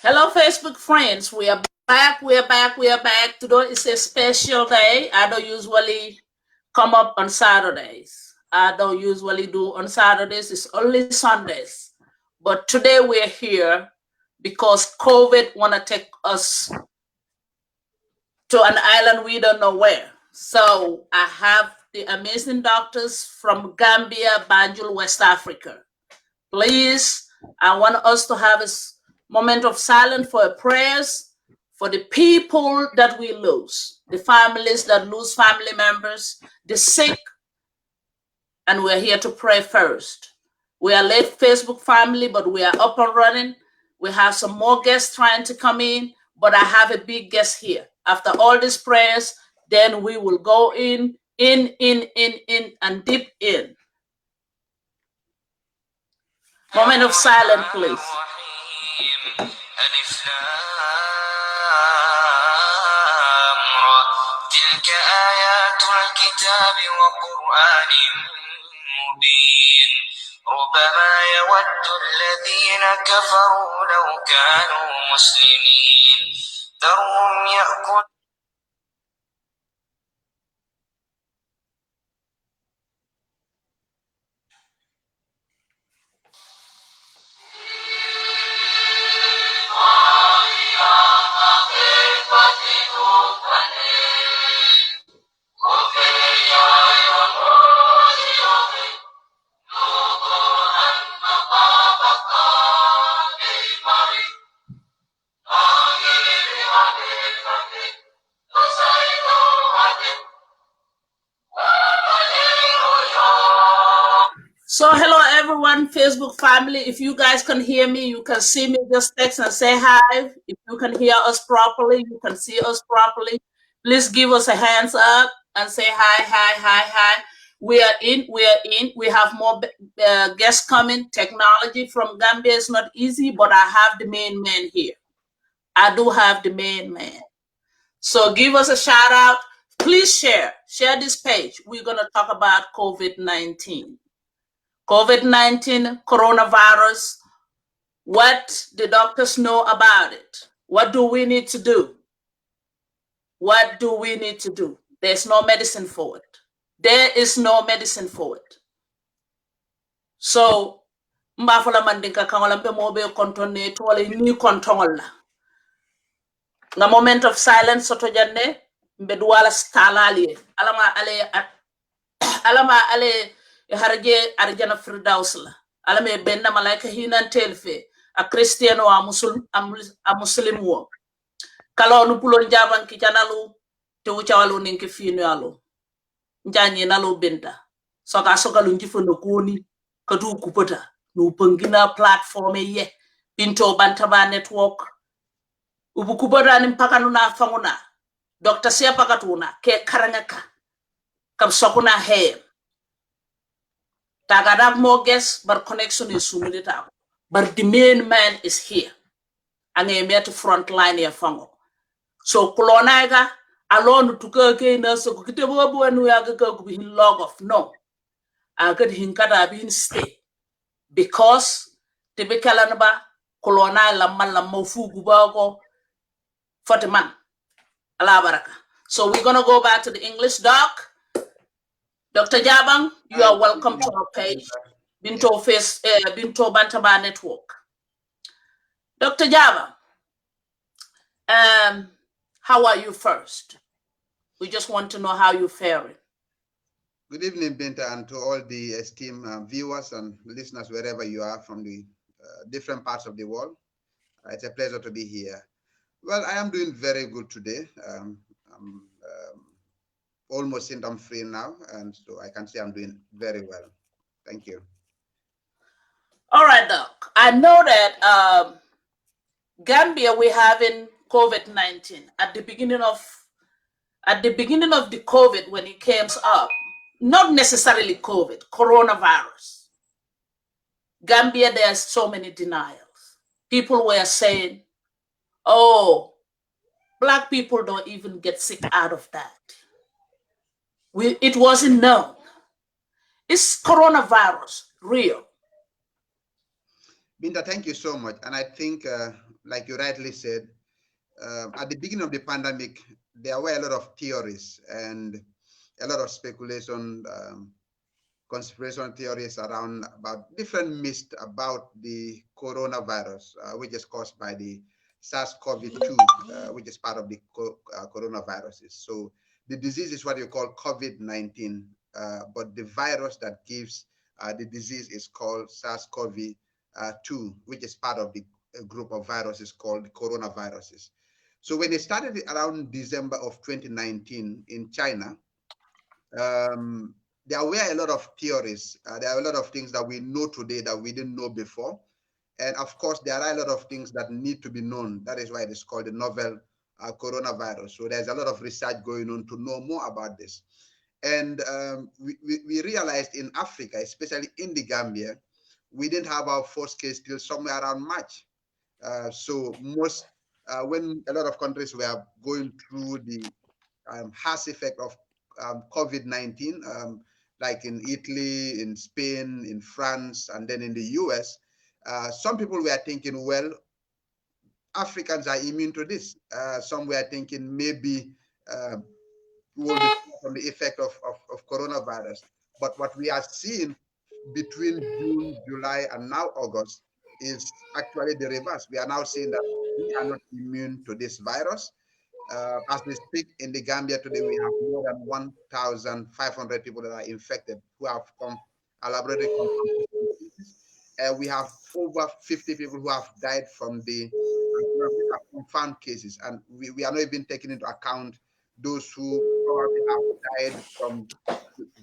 Hello, Facebook friends. We are back. We are back. We are back. Today is a special day. I don't usually come up on Saturdays. I don't usually do on Saturdays. It's only Sundays. But today we're here because COVID want to take us to an island we don't know where. So I have the amazing doctors from Gambia, Banjul, West Africa. Please, I want us to have a moment of silence for prayers for the people that we lose, the families that lose family members, the sick, and we're here to pray first. We are late Facebook family, but we are up and running. We have some more guests trying to come in, but I have a big guest here. After all these prayers, then we will go in, and deep in. Moment of silence, please. تلك آيات الكتاب وقرآن مبين ربما يود الذين كفروا لو كانوا مسلمين ذرهم يأكل So hello everyone, Facebook family. If you guys can hear me, you can see me, just text and say hi. If you can hear us properly, you can see us properly. Please give us a hands up and say hi, hi, hi, hi. We are in. We have more guests coming. Technology from Gambia is not easy, but I have the main man here. I do have the main man. So give us a shout out. Please share this page. We're going to talk about COVID-19. COVID-19, coronavirus, what the doctors know about it. What do we need to do? What do we need to do? There's no medicine for it. There is no medicine for it. So, mbafala mandinka kangola mbe mobe kontone tole ni kontongola. Na moment of silence soto janne mbe duwala stalali. Alama ale harje arjana firdaus la ala me benna malaika hinan telfe a christian wa a muslim wo kala nu pulon jaban ki janalu te wucawalu ninki finu alo njanye nalo benta soka lu njifono koni kadu kupata nu pangina platform ye Binto Bantaba network ubu kubara ni mpaka nuna fanguna Dr. Sia pakatuna ke karangaka kam sokuna he Tagadab more guests, but connection is sumidita. But the main man is here. And I'm here to frontline here fango. So kolonaiga alone to go again so kitabu and we are going to be log off. No. I got hinkada bin stay. Because the bekalanaba kolonai la mofu gubago 40 man. Alabaraka. So we're gonna go back to the English doc. Dr. Jabang, you are welcome to our page, Binto Bantaba Network. Dr. Jabang, how are you first? We just want to know how you're faring. Good evening, Binta, and to all the esteemed viewers and listeners wherever you are from the different parts of the world. It's a pleasure to be here. Well, I am doing very good today. I'm almost symptom-free now, and so I can say I'm doing very well. Thank you. All right, Doc. I know that Gambia, we're having COVID-19 at the beginning of the COVID when it came up. Not necessarily COVID, coronavirus. Gambia, there's so many denials. People were saying, "Oh, Black people don't even get sick out of that." It wasn't known. Is coronavirus real? Binta, thank you so much. And I think like you rightly said, at the beginning of the pandemic, there were a lot of theories and a lot of speculation, conspiracy theories around about different myths about the coronavirus, which is caused by the SARS-CoV-2, which is part of the coronaviruses. So the disease is what you call COVID-19, but the virus that gives the disease is called SARS-CoV-2, which is part of the group of viruses called coronaviruses. So when it started around December of 2019 in China, there were a lot of theories. There are a lot of things that we know today that we didn't know before. And of course, there are a lot of things that need to be known. That is why it is called the novel coronavirus. So there's a lot of research going on to know more about this. And we realized in Africa, especially in the Gambia, we didn't have our first case till somewhere around March. So when a lot of countries were going through the harsh effect of COVID-19, like in Italy, in Spain, in France, and then in the US, some people were thinking, well, Africans are immune to this. Some were thinking maybe we'll be from the effect of coronavirus. But what we are seeing between June, July, and now August is actually the reverse. We are now seeing that we are not immune to this virus. As we speak in the Gambia today, we have more than 1,500 people that are infected who have laboratory confirmed cases. We have over 50 people who have died from the confirmed cases, and we are not even taking into account those who probably have died from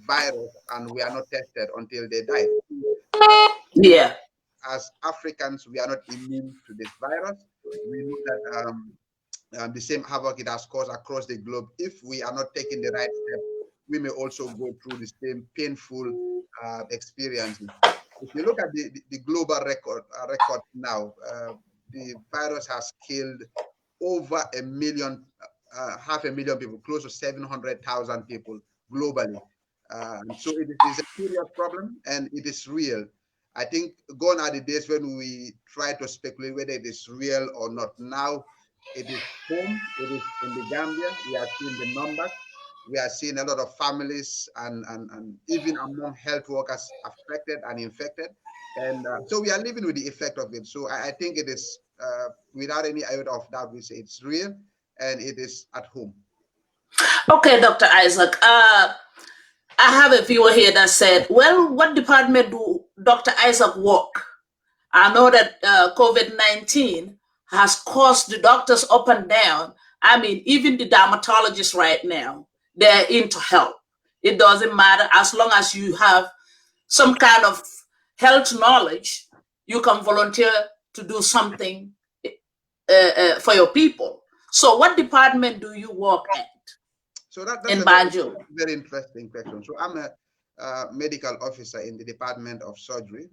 virus and we are not tested until they died. Yeah. As Africans, we are not immune to this virus. We know that the same havoc it has caused across the globe. If we are not taking the right step, we may also go through the same painful experiences. If you look at the global record now, the virus has killed over a million, 500,000 people, close to 700,000 people globally. So it is a serious problem and it is real. I think gone are the days when we try to speculate whether it is real or not. Now it is home, it is in the Gambia. We are seeing the numbers. We are seeing a lot of families and even among health workers affected and infected. And so we are living with the effect of it. So I think it is, without any iota of doubt, we say it's real and it is at home. Okay, Dr. Isaac. I have a viewer here that said, well, what department do Dr. Isaac work? I know that COVID-19 has caused the doctors up and down. I mean, even the dermatologists right now, they're into help. It doesn't matter as long as you have some kind of health knowledge, you can volunteer to do something for your people. So what department do you work at? So that's In a very, Banjul? very interesting question. So I'm a medical officer in the Department of Surgery.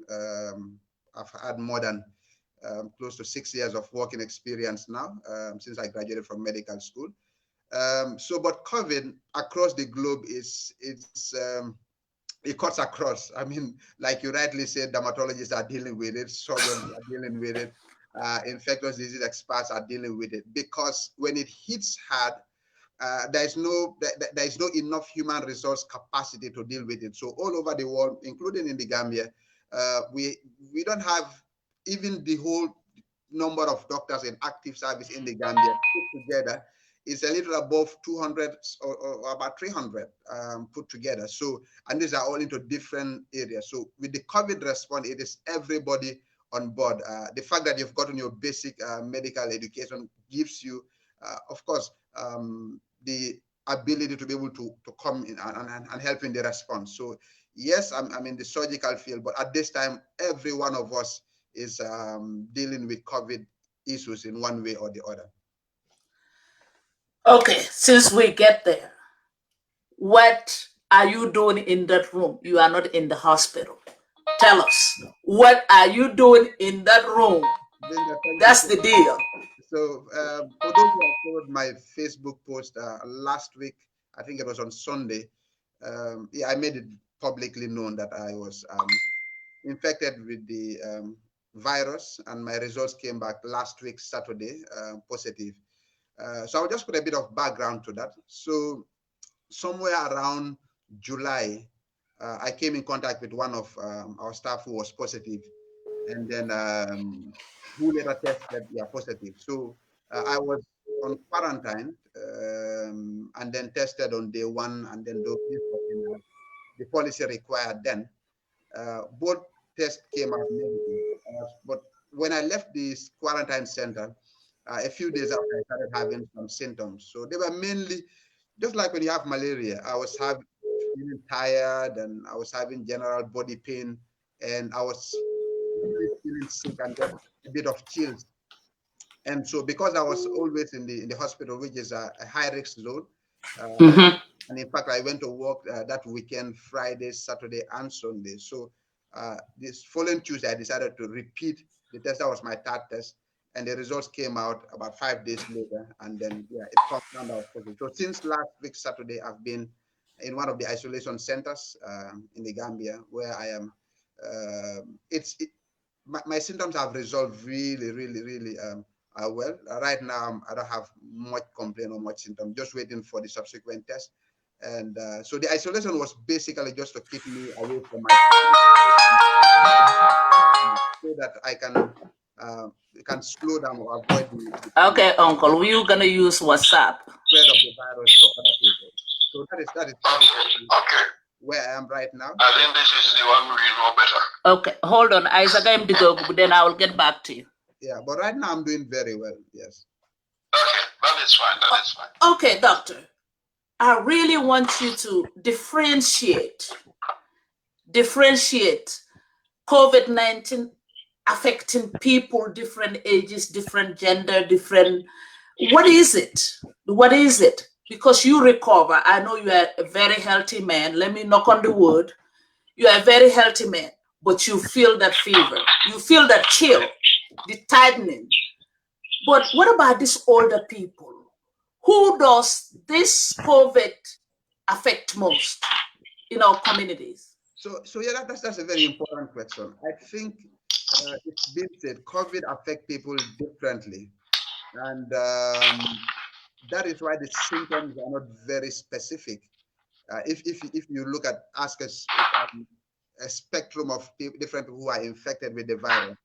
I've had more than close to 6 years of working experience now since I graduated from medical school. But COVID across the globe it cuts across. I mean, like you rightly said, dermatologists are dealing with it, surgeons are dealing with it, infectious disease experts are dealing with it, because when it hits hard, there is no enough human resource capacity to deal with it. So all over the world, including in the Gambia, we don't have even the whole number of doctors in active service in the Gambia put together is a little above 200 or about 300 put together. So, and these are all into different areas. So with the COVID response, it is everybody on board. The fact that you've gotten your basic medical education gives you, of course, the ability to be able to come in and help in the response. So yes, I'm in the surgical field, but at this time, every one of us is dealing with COVID issues in one way or the other. Okay, since we get there, what are you doing in that room? You are not in the hospital. Tell us, what are you doing in that room? Linda, thank you That's so the much. deal. So for those who have followed my Facebook post last week, I think it was on Sunday, yeah, I made it publicly known that I was infected with the virus, and my results came back last week, Saturday, positive. So I'll just put a bit of background to that. So somewhere around July, I came in contact with one of our staff who was positive, and then who later tested positive. So I was on quarantine and then tested on day one, and then the policy required then. Both tests came out negative, but when I left this quarantine center, a few days after I started having some symptoms. So they were mainly just like when you have malaria. I was feeling tired, and I was having general body pain, and I was really feeling sick and just a bit of chills. And so because I was always in the hospital, which is a high risk zone, and in fact I went to work that weekend, Friday, Saturday, and Sunday. So this following Tuesday, I decided to repeat the test. That was my third test, and the results came out about 5 days later, and then it confirmed I was positive. So since last week Saturday, I've been in one of the isolation centers in the Gambia, where I am. My symptoms have resolved really, really, really well. Right now, I don't have much complaint or much symptom, just waiting for the subsequent test. And so the isolation was basically just to keep me away from my so that I can slow down or avoid Okay, Uncle, we're gonna use WhatsApp. Spread of the virus to other people. So that is okay. Where I am right now. I think this is the one we know better. Okay, hold on. Isaac, I'm to go, but then I will get back to you. Yeah, but right now I'm doing very well. Yes. Okay, that is fine. That is fine. Okay, doctor. I really want you to differentiate COVID-19 affecting people, different ages, different gender, different. What is it? What is it? Because you recover. I know you are a very healthy man. Let me knock on the wood. You are a very healthy man, but you feel that fever. You feel that chill, the tightening. But what about these older people? Who does this COVID affect most in our communities? So yeah, that's a very important question. I think it's been said COVID affect people differently, and that is why the symptoms are not very specific. If you look at a spectrum of different people who are infected with the virus,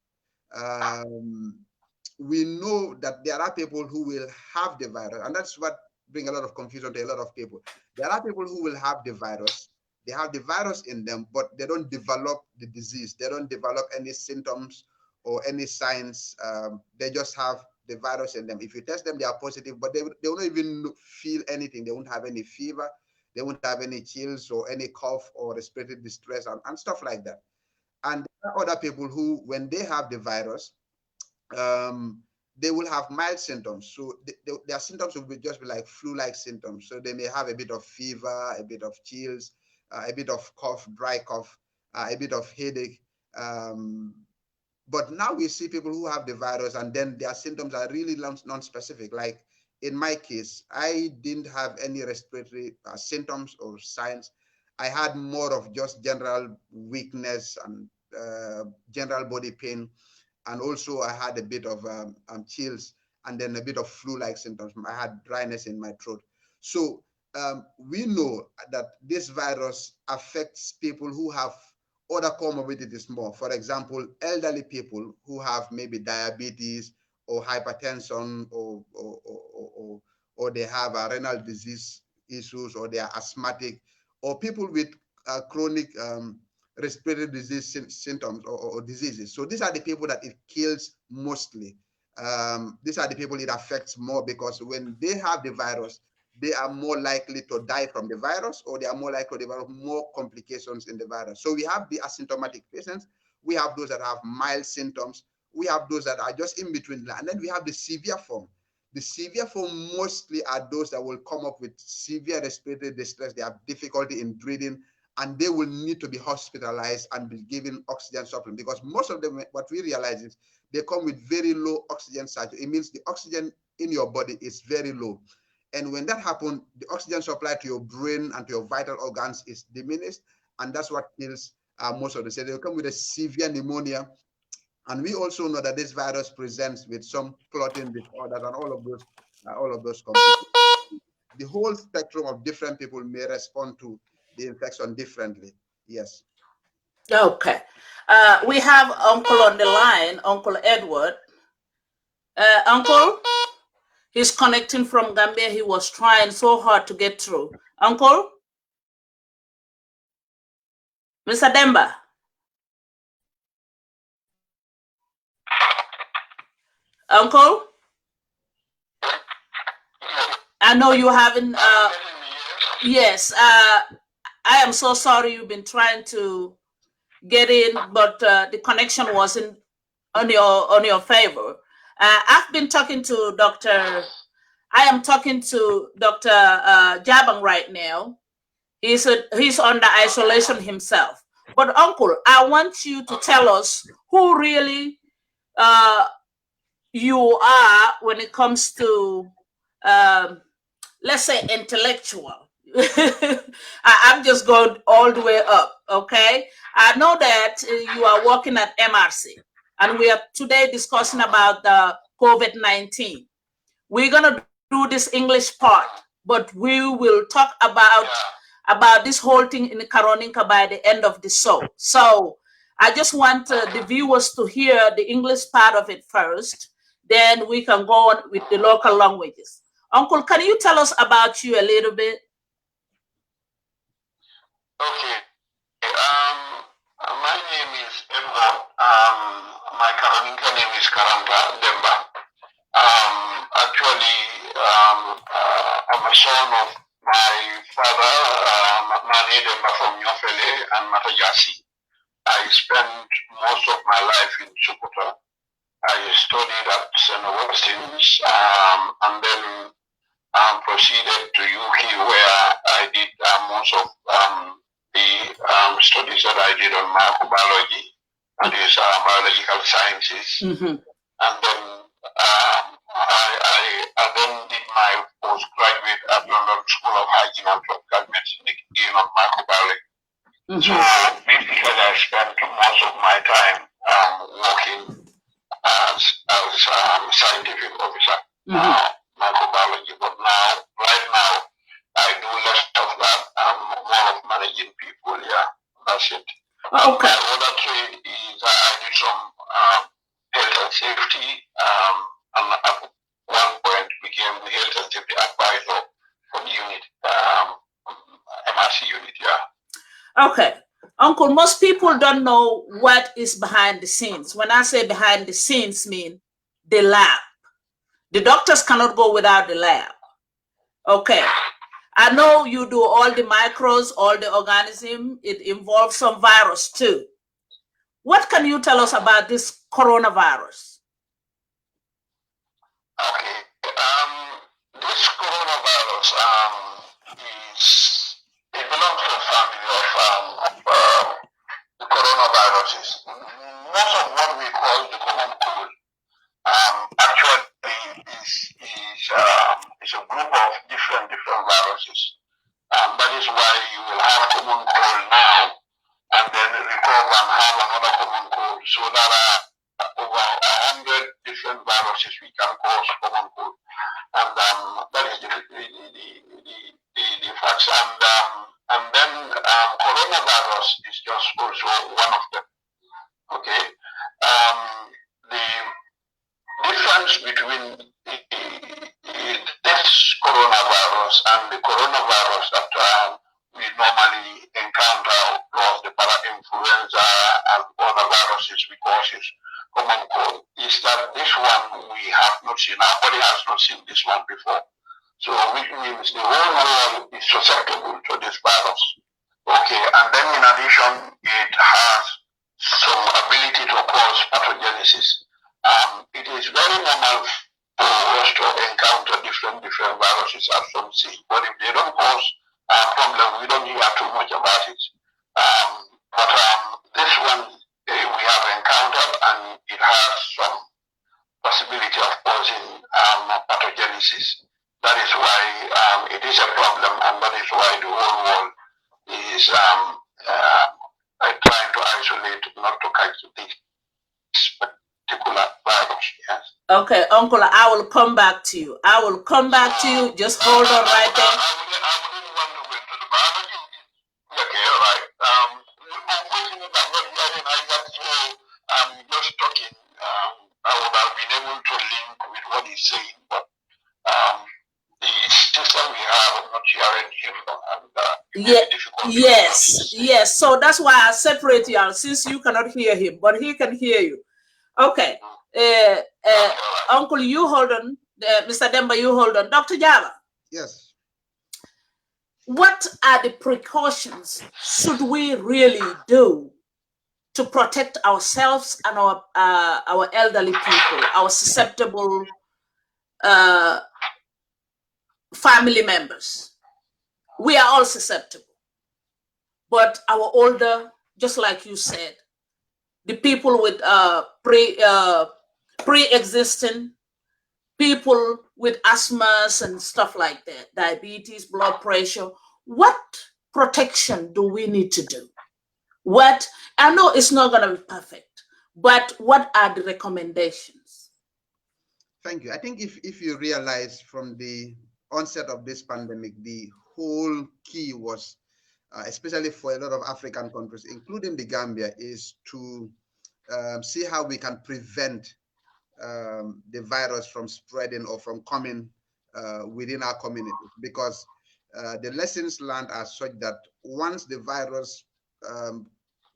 we know that there are people who will have the virus, and that's what brings a lot of confusion to a lot of people. There are people who will have the virus. They have the virus in them, but they don't develop the disease. They don't develop any symptoms or any signs. They just have the virus in them. If you test them, they are positive, but they won't even feel anything. They won't have any fever. They won't have any chills or any cough or respiratory distress and stuff like that. And there are other people who, when they have the virus, they will have mild symptoms. So their symptoms will just be like flu-like symptoms. So they may have a bit of fever, a bit of chills, a bit of cough, dry cough, a bit of headache. But now we see people who have the virus and then their symptoms are really non-specific. Like in my case, I didn't have any respiratory symptoms or signs. I had more of just general weakness and general body pain. And also I had a bit of chills and then a bit of flu-like symptoms. I had dryness in my throat. So we know that this virus affects people who have other comorbidities more. For example, elderly people who have maybe diabetes or hypertension or they have a renal disease issues or they are asthmatic, or people with chronic respiratory disease symptoms or diseases. So these are the people that it kills mostly. These are the people it affects more because when they have the virus, they are more likely to die from the virus, or they are more likely to develop more complications in the virus. So we have the asymptomatic patients, we have those that have mild symptoms, we have those that are just in between, and then we have the severe form. The severe form mostly are those that will come up with severe respiratory distress. They have difficulty in breathing, and they will need to be hospitalized and be given oxygen supplement, because most of them, what we realize is they come with very low oxygen saturation. It means the oxygen in your body is very low. And when that happens, the oxygen supply to your brain and to your vital organs is diminished, and that's what kills most of them. So they come with a severe pneumonia, And we also know that this virus presents with some clotting disorders and all of those complications. The whole spectrum of different people may respond to the infection differently. Yes. Okay. We have Uncle on the line, Uncle Edward. Uncle, he's connecting from Gambia. He was trying so hard to get through. Uncle? Mr. Demba? Uncle? I know you haven't. Yes. I am so sorry you've been trying to get in, but the connection wasn't on your favor. I've been talking to I am talking to Dr. Jabang right now. He's under isolation himself. But Uncle, I want you to tell us who really you are when it comes to, let's say, intellectual. I'm just going all the way up, okay? I know that you are working at MRC, and we are today discussing about the COVID-19. We're going to do this English part, but we will talk about this whole thing in Karoninka by the end of the show. So I just want the viewers to hear the English part of it first, then we can go on with the local languages. Uncle, can you tell us about you a little bit? Okay. My name is Edward. My Karoninka name is Karamba Demba. Actually, I'm a son of my father, Mane Demba from Nyofele and Matajasi. I spent most of my life in Sokoto. I studied at St. Augustine's and then proceeded to UK where I did most of the studies that I did on microbiology, that is biological sciences. And then I then did my postgraduate at London School of Hygiene and Tropical Medicine again on microbiology. So basically I spent most of my time working as scientific officer, microbiology. But right now, I do less of that. I'm more of managing people. Yeah, that's it. Okay. My other trade is I did some health and safety, and at one point became the health and safety advisor for the unit, MRC unit. Yeah. Okay. Uncle, most people don't know what is behind the scenes. When I say behind the scenes, mean the lab. The doctors cannot go without the lab. Okay. I know you do all the microbes, all the organism. It involves some virus too. What can you tell us about this coronavirus? Okay. This coronavirus it belongs to a family of the coronaviruses. Most of what we call the common cold actually is a group of different viruses. That is why you will have common cold now and then recover and have another common cold. So there are over 100 different viruses we can cause common cold. And that is the facts. And then coronavirus is just also one of them. Okay. The difference between this coronavirus and the coronavirus that we normally encounter, plus the para-influenza and other viruses we causes common cold, is that this one we have not seen. Our body has not seen this one before. So which means the whole world is susceptible to this virus. Okay, and then in addition, it has some ability to cause pathogenesis. It is very normal for us to encounter different viruses as some see, but if they don't cause a problem, we don't hear too much about it. But this one we have encountered, and it has some possibility of causing pathogenesis. That is why it is a problem, and that is why the whole world is trying to isolate not to catch this particular virus. Yes. Okay, Uncle, I will come back to you. I will come back to you. Just hold on right there. I wouldn't want to go into the biology. Okay, all right. Unfortunately, I'm not hearing either, so I'm just talking. I would have been able to link with what he's saying, but the system we have, I'm not hearing him, and Yeah, yes. So that's why I separate you out, since you cannot hear him, but he can hear you. Okay. Uncle, you hold on. Mr. Demba, you hold on. Dr. Java. Yes. What are the precautions should we really do to protect ourselves and our elderly people, our susceptible family members? We are all susceptible, but our older, just like you said, the people with pre-existing, people with asthmas and stuff like that, diabetes, blood pressure. What protection do we need to do? What, I know it's not going to be perfect, but what are the recommendations? Thank you. I think if you realize from the onset of this pandemic, the whole key was, especially for a lot of African countries, including the Gambia, is to see how we can prevent the virus from spreading or from coming within our community. Because the lessons learned are such that once the virus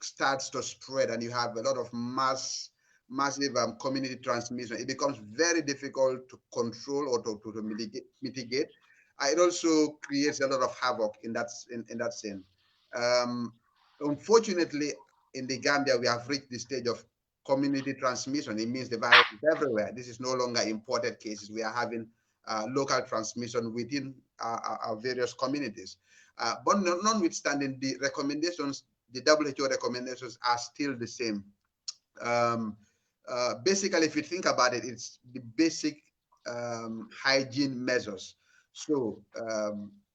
starts to spread and you have a lot of massive community transmission, it becomes very difficult to control or to mitigate. It also creates a lot of havoc in that sense. Unfortunately, in the Gambia, we have reached the stage of community transmission. It means the virus is everywhere. This is no longer imported cases. We are having local transmission within our various communities. But notwithstanding, the recommendations, the WHO recommendations are still the same. Basically, if you think about it, it's the basic hygiene measures. So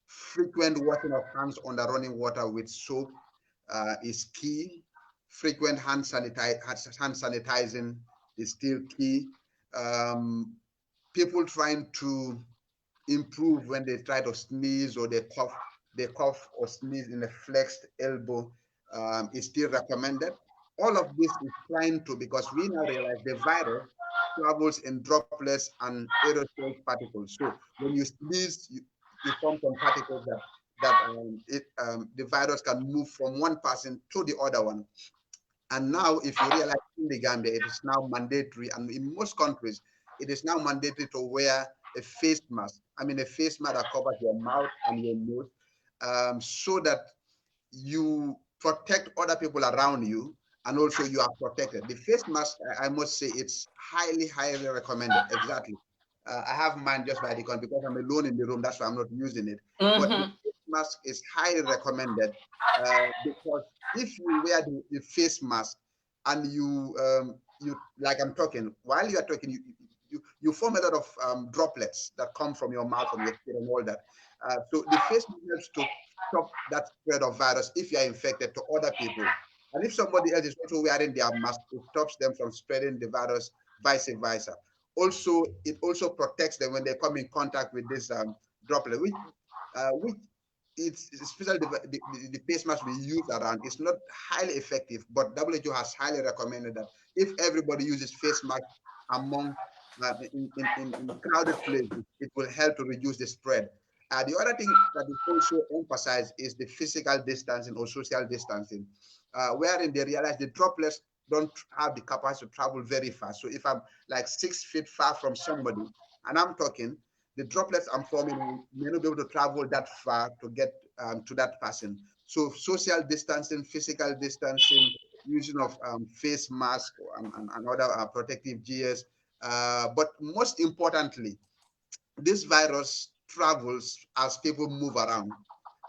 frequent washing of hands under running water with soap is key. Frequent hand sanitizing is still key. People trying to improve when they try to sneeze or they cough or sneeze in a flexed elbow is still recommended. All of this is trying to, because we now realize the virus travels in droplets and aerosol particles. So when you sneeze, you form some particles the virus can move from one person to the other one. And now, if you realize in the Gambia, it is now mandatory, and in most countries, it is now mandatory to wear a face mask. I mean, a face mask that covers your mouth and your nose, so that you protect other people around you, and also you are protected. The face mask, I must say, it's highly, highly recommended. Exactly. I have mine just by the country because I'm alone in the room. That's why I'm not using it. But the face mask is highly recommended because if you wear the face mask and you like I'm talking, while you are talking, you form a lot of droplets that come from your mouth, from your skin, and all that. So the face mask helps to stop that spread of virus if you are infected to other people. And if somebody else is also wearing their mask, it stops them from spreading the virus, vice versa. Also, it also protects them when they come in contact with this droplet, which it's especially the face mask we use around. It's not highly effective, but WHO has highly recommended that if everybody uses face mask among in crowded places, it will help to reduce the spread. The other thing that is also emphasized is the physical distancing or social distancing, wherein they realize the droplets don't have the capacity to travel very fast. So if I'm like 6 feet far from somebody and I'm talking, the droplets I'm forming may not be able to travel that far to get to that person. So social distancing, physical distancing, using of face mask and other protective gears. But most importantly, this virus travels as people move around.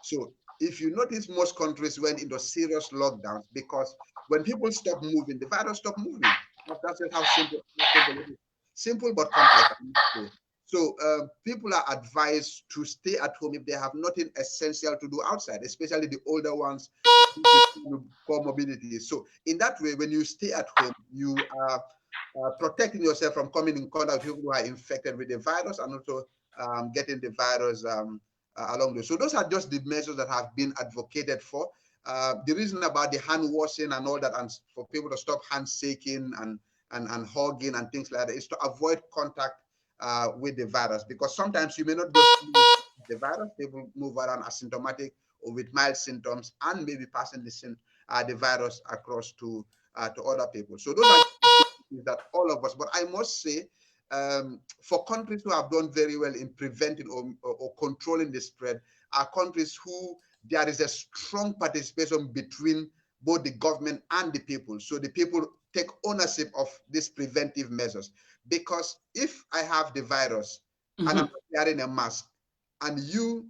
So if you notice, most countries went into serious lockdowns because when people stop moving, the virus stopped moving. That's just how simple it is. Simple but complex. So people are advised to stay at home if they have nothing essential to do outside, especially the older ones with comorbidities. So in that way, when you stay at home, you are protecting yourself from coming in contact with people who are infected with the virus, and also getting the virus along the. So those are just the measures that have been advocated for. The reason about the hand washing and all that, and for people to stop handshaking and hugging and things like that, is to avoid contact with the virus, because sometimes you may not just the virus, people move around asymptomatic or with mild symptoms and maybe passing the virus across to other people. So those are things that all of us, but I must say, for countries who have done very well in preventing or controlling the spread, are countries who there is a strong participation between both the government and the people. So the people take ownership of these preventive measures. Because if I have the virus and I'm not wearing a mask, and you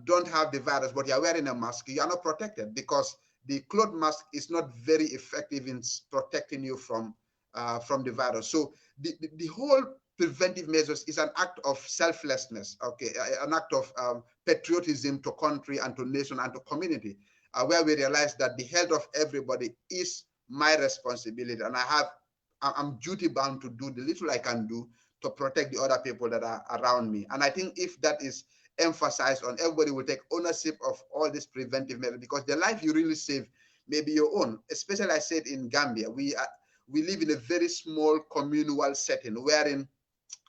don't have the virus, but you're wearing a mask, you are not protected, because the cloth mask is not very effective in protecting you from the virus. So the whole preventive measures is an act of selflessness, okay, an act of patriotism to country and to nation and to community, where we realize that the health of everybody is my responsibility, and I'm duty bound to do the little I can do to protect the other people that are around me. And I think if that is emphasized on, everybody will take ownership of all this preventive measures, because the life you really save may be your own. Especially, I said, in Gambia, we live in a very small communal setting wherein,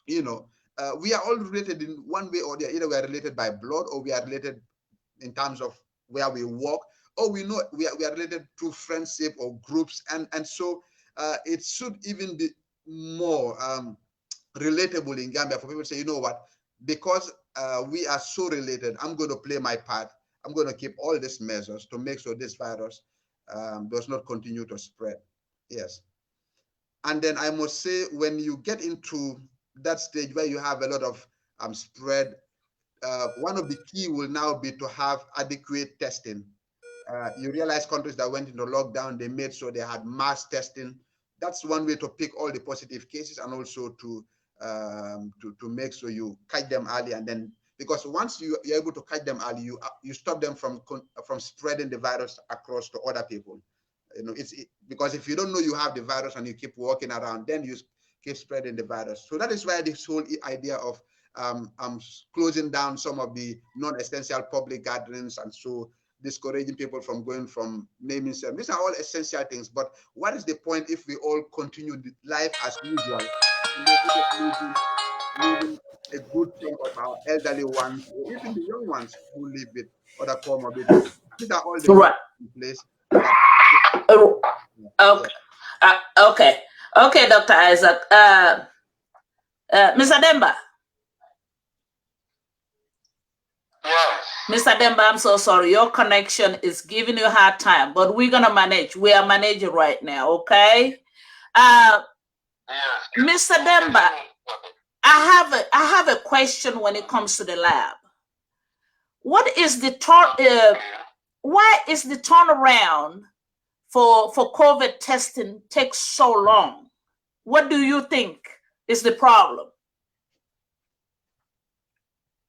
we are all related in one way or the other. Either we are related by blood, or we are related in terms of where we work, or we know we are related through friendship or groups, and so it should even be more relatable in Gambia for people to say, you know what, because we are so related, I'm going to play my part. I'm going to keep all these measures to make sure this virus does not continue to spread. Yes. And then I must say, when you get into that stage where you have a lot of spread, one of the key will now be to have adequate testing. You realize countries that went into lockdown, they made sure they had mass testing. That's one way to pick all the positive cases, and also to make sure you catch them early. And then, because once you're able to catch them early, you stop them from spreading the virus across to other people. Because if you don't know you have the virus and you keep walking around, then you keep spreading the virus. So that is why this whole idea of closing down some of the non-essential public gatherings, and so discouraging people from going from naming ceremonies. These are all essential things. But what is the point if we all continue life as usual, losing a good chunk of our elderly ones, or even the young ones who live with other comorbidities? These are all the Right. in place. Okay. Okay, Dr. Isaac. Mr. Demba. Yes. Mr. Demba, I'm so sorry. Your connection is giving you a hard time, but we're going to manage. We are managing right now, okay? Yes. Mr. Demba, I have a question when it comes to the lab. What is the why is the turnaround for COVID testing takes so long? What do you think is the problem?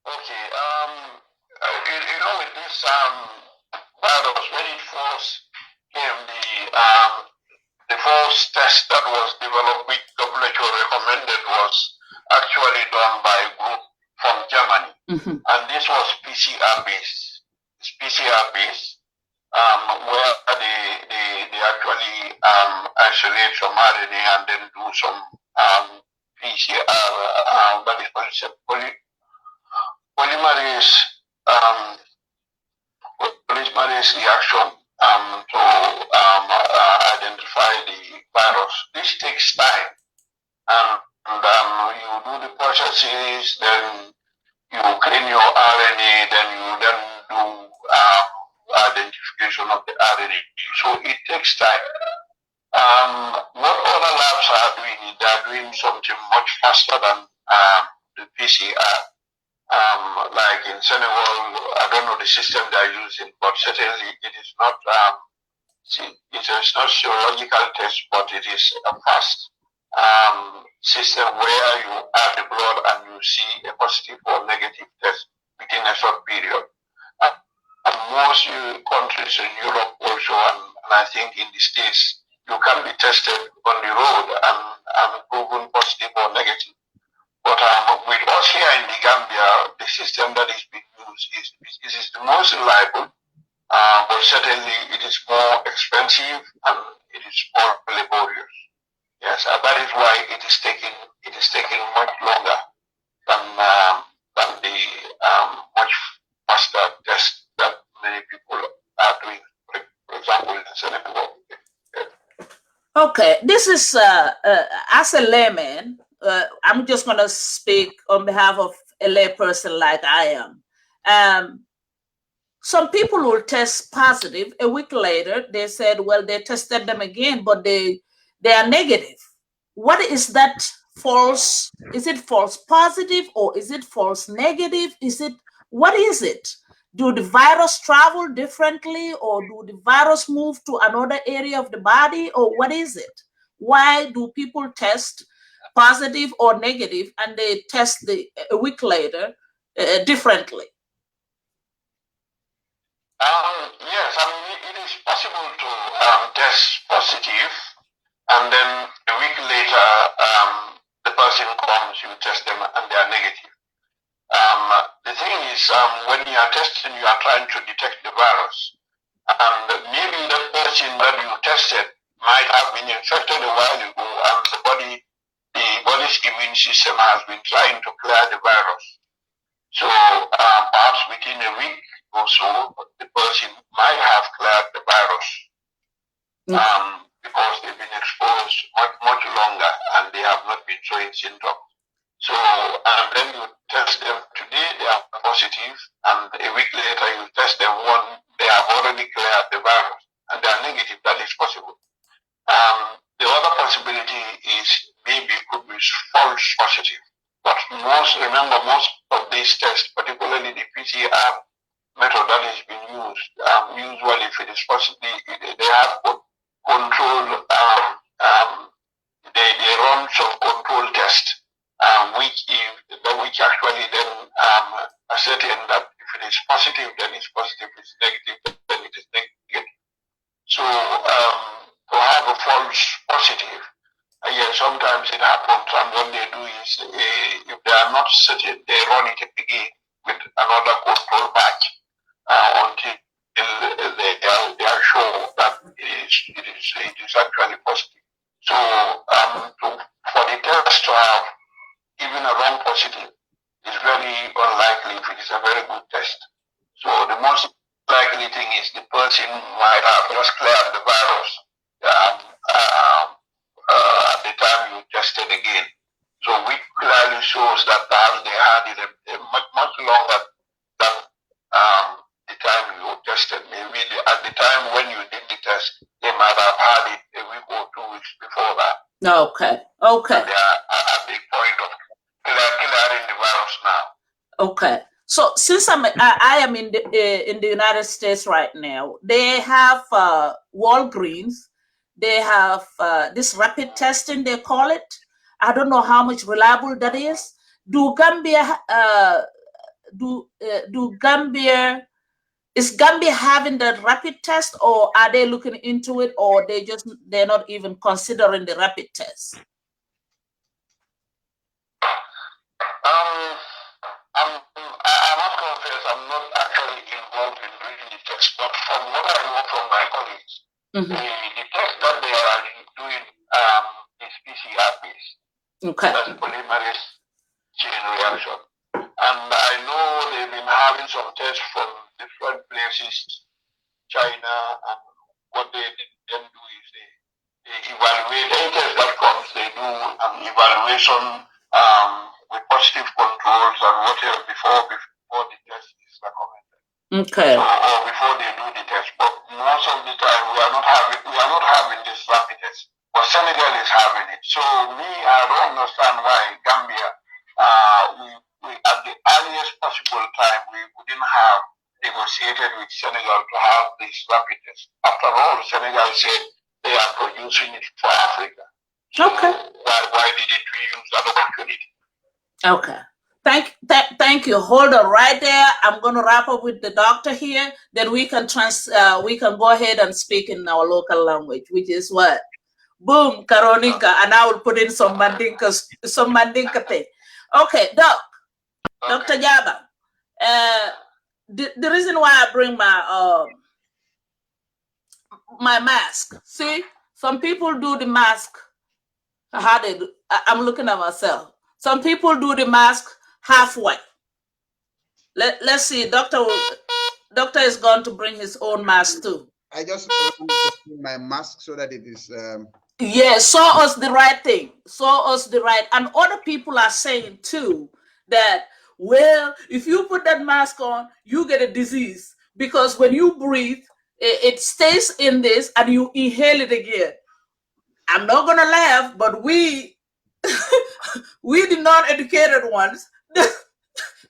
Okay. With this virus, when it first came, the first test that was developed, which WHO recommended, was actually done by a group from Germany, and this was PCR based. It's PCR based, where they actually isolate some RNA and then do some PCR, that is polymerase reaction to identify the virus. This takes time, and you do the processes, then you clean your RNA, then you do identification of the RNA. So it takes time. What other labs are doing, they are doing something much faster than the PCR. Like in Senegal, I don't know the system they are using, but certainly it is not serological test, but it is a fast system where you add the blood and you see a positive or negative test within a short period. And most countries in Europe also, and I think in the States, you can be tested on the road and proven positive or negative. But with us here in the Gambia, the system that is being used is the most reliable, but certainly it is more expensive and it is more laborious. Yes, that is why it is taking much longer than the much faster test that many people are doing. For example, in Senegal. Okay, this is as a layman. I'm just going to speak on behalf of a layperson like I am. Some people will test positive. A week later, they said, well, they tested them again, but they are negative. What is that false? Is it false positive or is it false negative? What is it? Do the virus travel differently or do the virus move to another area of the body or what is it? Why do people test positive or negative and they test a week later differently? Yes, I mean, it is possible to test positive and then a week later the person comes, you test them and they are negative. The thing is, when you are testing, you are trying to detect the virus. And maybe the person that you tested might have been infected a while ago and the body's immune system has been trying to clear the virus. So perhaps within a week or so, the person might have cleared the virus because they've been exposed much longer and they have not been showing symptoms. So, and then you test them today, they are positive, and a week later you test them one, they have already cleared the virus, and they are negative. That is possible. The other possibility is maybe it could be false positive. But remember, most of these tests, particularly the PCR method that is being used, usually if it is positive, they have control, they run some control test, which actually then ascertain that if it is positive, then it's positive, if it's negative, then it is negative. So to have a false positive, yeah, sometimes it happens, and what they do is, if they are not certain, they run it again with another control batch until they are sure that it is actually positive. So for the test to have even a wrong positive is very unlikely if it is a very good test. So the most likely thing is the person might have just cleared the virus at the time you tested again. So which clearly shows that perhaps they had it much longer than the time you tested. Maybe at the time when you did the test, they might have had it a week or 2 weeks before that. Okay. And they are at the point of clearing the virus now. Okay. So since I am in the United States right now, they have Walgreens. They have this rapid testing, they call it. I don't know how much reliable that is. Is Gambia having the rapid test, or are they looking into it, or they're not even considering the rapid test? I must confess, I'm not actually involved in doing the test, but from what I know from my colleagues, the test that they are doing is PCR based. Okay. That's polymerase chain reaction. And I know they've been having some tests from different places, China, and what they then do is they evaluate any test that comes, they do an evaluation with positive controls and whatever before the test is recommended. Okay. So, or before they do the test. But most of the time we are not having this rapid test. But Senegal is having it. So I don't understand why Gambia we at the earliest possible time we wouldn't have negotiated with Senegal to have this rapid test. After all, Senegal said they are producing it for Africa. So okay. Why didn't we use that opportunity? Okay. Thank you. Hold on right there. I'm going to wrap up with the doctor here. Then we can go ahead and speak in our local language, which is what? Boom, Karoninka, and I will put in some mandinka thing. Okay, Dr. Jaba. The reason why I bring my mask. See, some people do the mask. How they do? I'm looking at myself. Some people do the mask halfway. Let's see. Doctor is going to bring his own mask too. I just want to bring my mask so that it is. Yeah, show us the right thing. Show us the right. And other people are saying too that, well, if you put that mask on, you get a disease because when you breathe, it stays in this and you inhale it again. I'm not gonna laugh, but we the non-educated ones,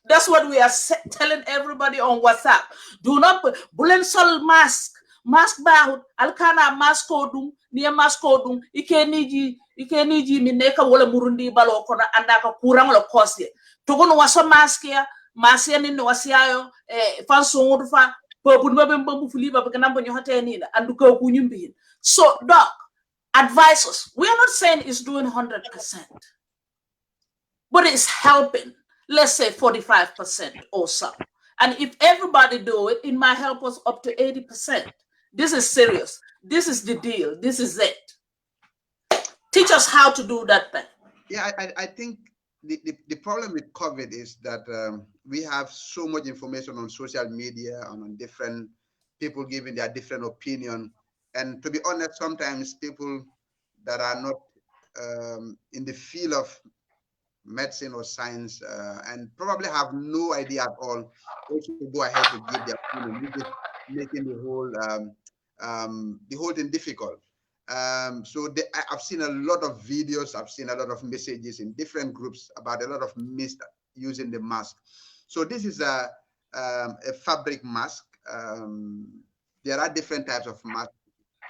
that's what we are telling everybody on WhatsApp. Do not put bulen sol mask bahut alkana mask kodum niya mask kodum ikeniji mineka wala murundi balo kono andaka kurang lo kosye togono waso mask ya masya ni wasiayo fan songodu fa popun babe mbambu fuliba bakanambo nyohate nina anduka kunyumbi. So doc, advise us. We are not saying it's doing 100%, but it's helping. Let's say 45% or so. And if everybody do it, it might help us up to 80%. This is serious. This is the deal. This is it. Teach us how to do that thing. Yeah, I think the problem with COVID is that we have so much information on social media and on different people giving their different opinion. And to be honest, sometimes people that are not in the field of medicine or science and probably have no idea at all also go ahead to give their opinion, making the whole thing difficult. So I've seen a lot of videos, I've seen a lot of messages in different groups about a lot of myths using the mask. So this is a fabric mask. There are different types of masks.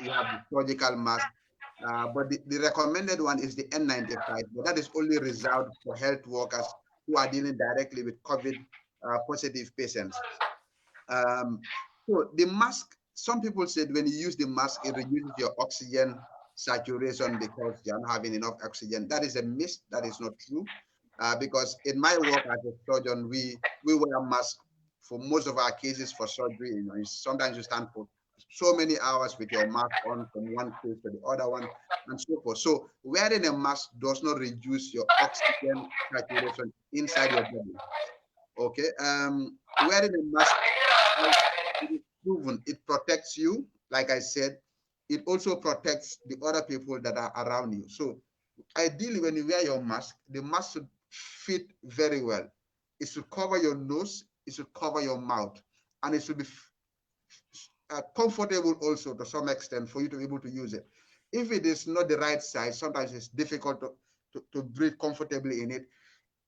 You have the surgical mask, but the recommended one is the N95, but that is only reserved for health workers who are dealing directly with COVID positive patients. So the mask, some people said when you use the mask, it reduces your oxygen saturation because you're not having enough oxygen. That is a myth. That is not true. Because in my work as a surgeon, we wear masks for most of our cases for surgery. You know, sometimes you stand for so many hours with your mask on from one case to the other one and so forth. So wearing a mask does not reduce your oxygen saturation inside your body. Okay. Wearing a mask, it is proven it protects you. Like I said, it also protects the other people that are around you. So ideally, when you wear your mask, the mask should fit very well. It should cover your nose, it should cover your mouth, and it should be comfortable also to some extent for you to be able to use it. If it is not the right size, sometimes it's difficult to breathe comfortably in it.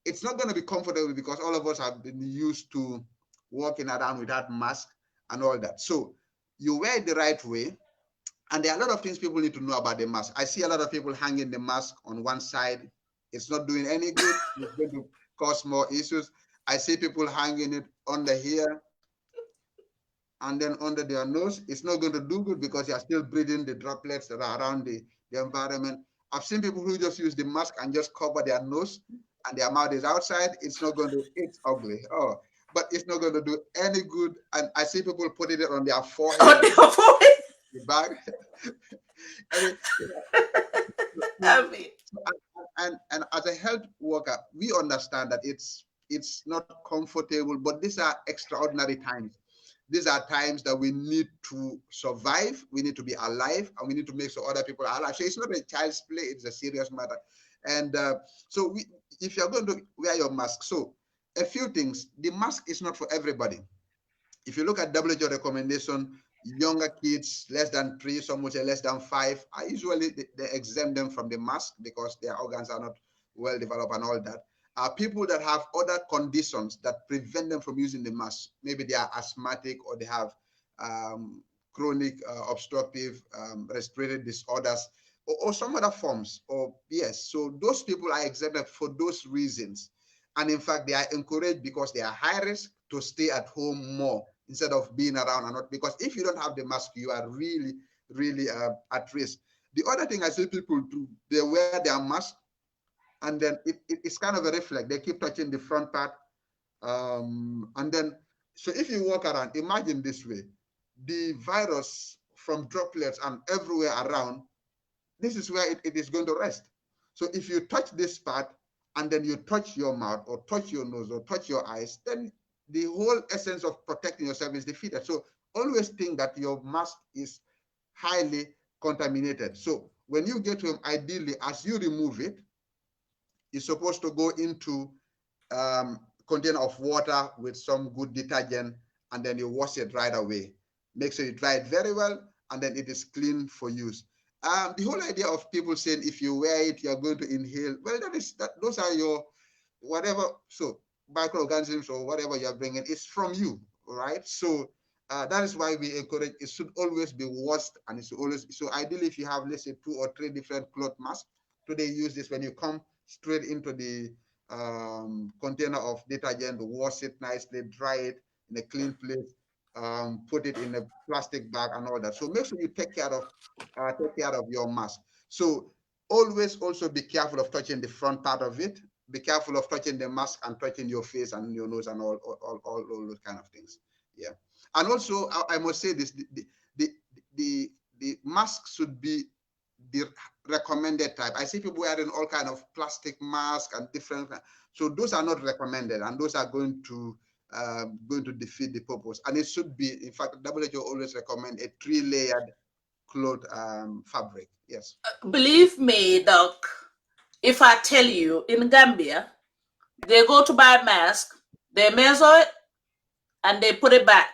It's not going to be comfortable because all of us have been used to walking around without mask and all that. So you wear it the right way. And there are a lot of things people need to know about the mask. I see a lot of people hanging the mask on one side. It's not doing any good. It's going to cause more issues. I see people hanging it under here and then under their nose. It's not going to do good because you're still breathing the droplets that are around the environment. I've seen people who just use the mask and just cover their nose and their mouth is outside. It's not going to, it's ugly. Oh, but it's not going to do any good. And I see people putting it on their forehead. On their forehead. The bag. And as a health worker, we understand that it's not comfortable, but these are extraordinary times. These are times that we need to survive, we need to be alive, and we need to make sure other people are alive. So it's not a child's play, it's a serious matter. And so if you're going to wear your mask, so a few things, the mask is not for everybody. If you look at WHO recommendation, younger kids, less than 3, some would say less than 5, I usually they exempt them from the mask because their organs are not well developed and all that. People that have other conditions that prevent them from using the mask, maybe they are asthmatic or they have chronic obstructive respiratory disorders or some other forms, or yes, so those people are exempted for those reasons. And in fact, they are encouraged because they are high risk to stay at home more instead of being around and not, because if you don't have the mask, you are really, really at risk. The other thing I see people do, they wear their mask, and then it's kind of a reflex. They keep touching the front part. And then, so if you walk around, imagine this way, the virus from droplets and everywhere around, this is where it is going to rest. So if you touch this part and then you touch your mouth or touch your nose or touch your eyes, then the whole essence of protecting yourself is defeated. So always think that your mask is highly contaminated. So when you get home, ideally, as you remove it, it's supposed to go into container of water with some good detergent, and then you wash it right away. Make sure you dry it very well, and then it is clean for use. The whole idea of people saying if you wear it, you're going to inhale, well, those are your whatever, so microorganisms or whatever you're bringing, it's from you, right? So that is why we encourage, it should always be washed, and it should always, so ideally if you have, let's say, 2 or 3 different cloth masks, today use this when you come straight into the container of detergent, wash it nicely, dry it in a clean place, put it in a plastic bag and all that. So make sure you take care of your mask. So always also be careful of touching the front part of it. Be careful of touching the mask and touching your face and your nose and all those kind of things. Yeah. And also I must say this: the mask should be the recommended type. I see people wearing all kind of plastic masks and different, so those are not recommended, and those are going to defeat the purpose. And it should be, in fact, WHO always recommend a 3-layered cloth fabric. Yes. Believe me, Doc, if I tell you in Gambia, they go to buy a mask, they measure it, and they put it back.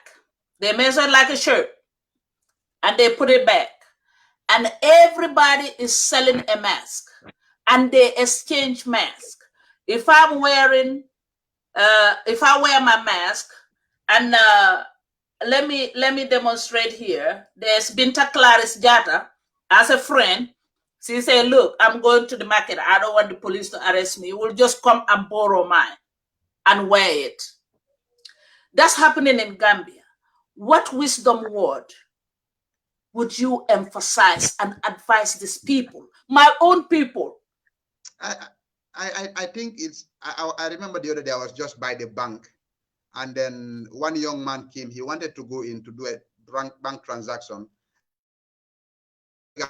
They measure it like a shirt, and they put it back. And everybody is selling a mask, and they exchange masks. If I'm wearing, if I wear my mask, and let me demonstrate here. There's Binta Clarice Jata as a friend. She said, "Look, I'm going to the market. I don't want the police to arrest me. We'll just come and borrow mine and wear it." That's happening in Gambia. What wisdom word would you emphasize and advise these people, my own people? I think it's, I remember the other day I was just by the bank, and then one young man came. He wanted to go in to do a bank transaction.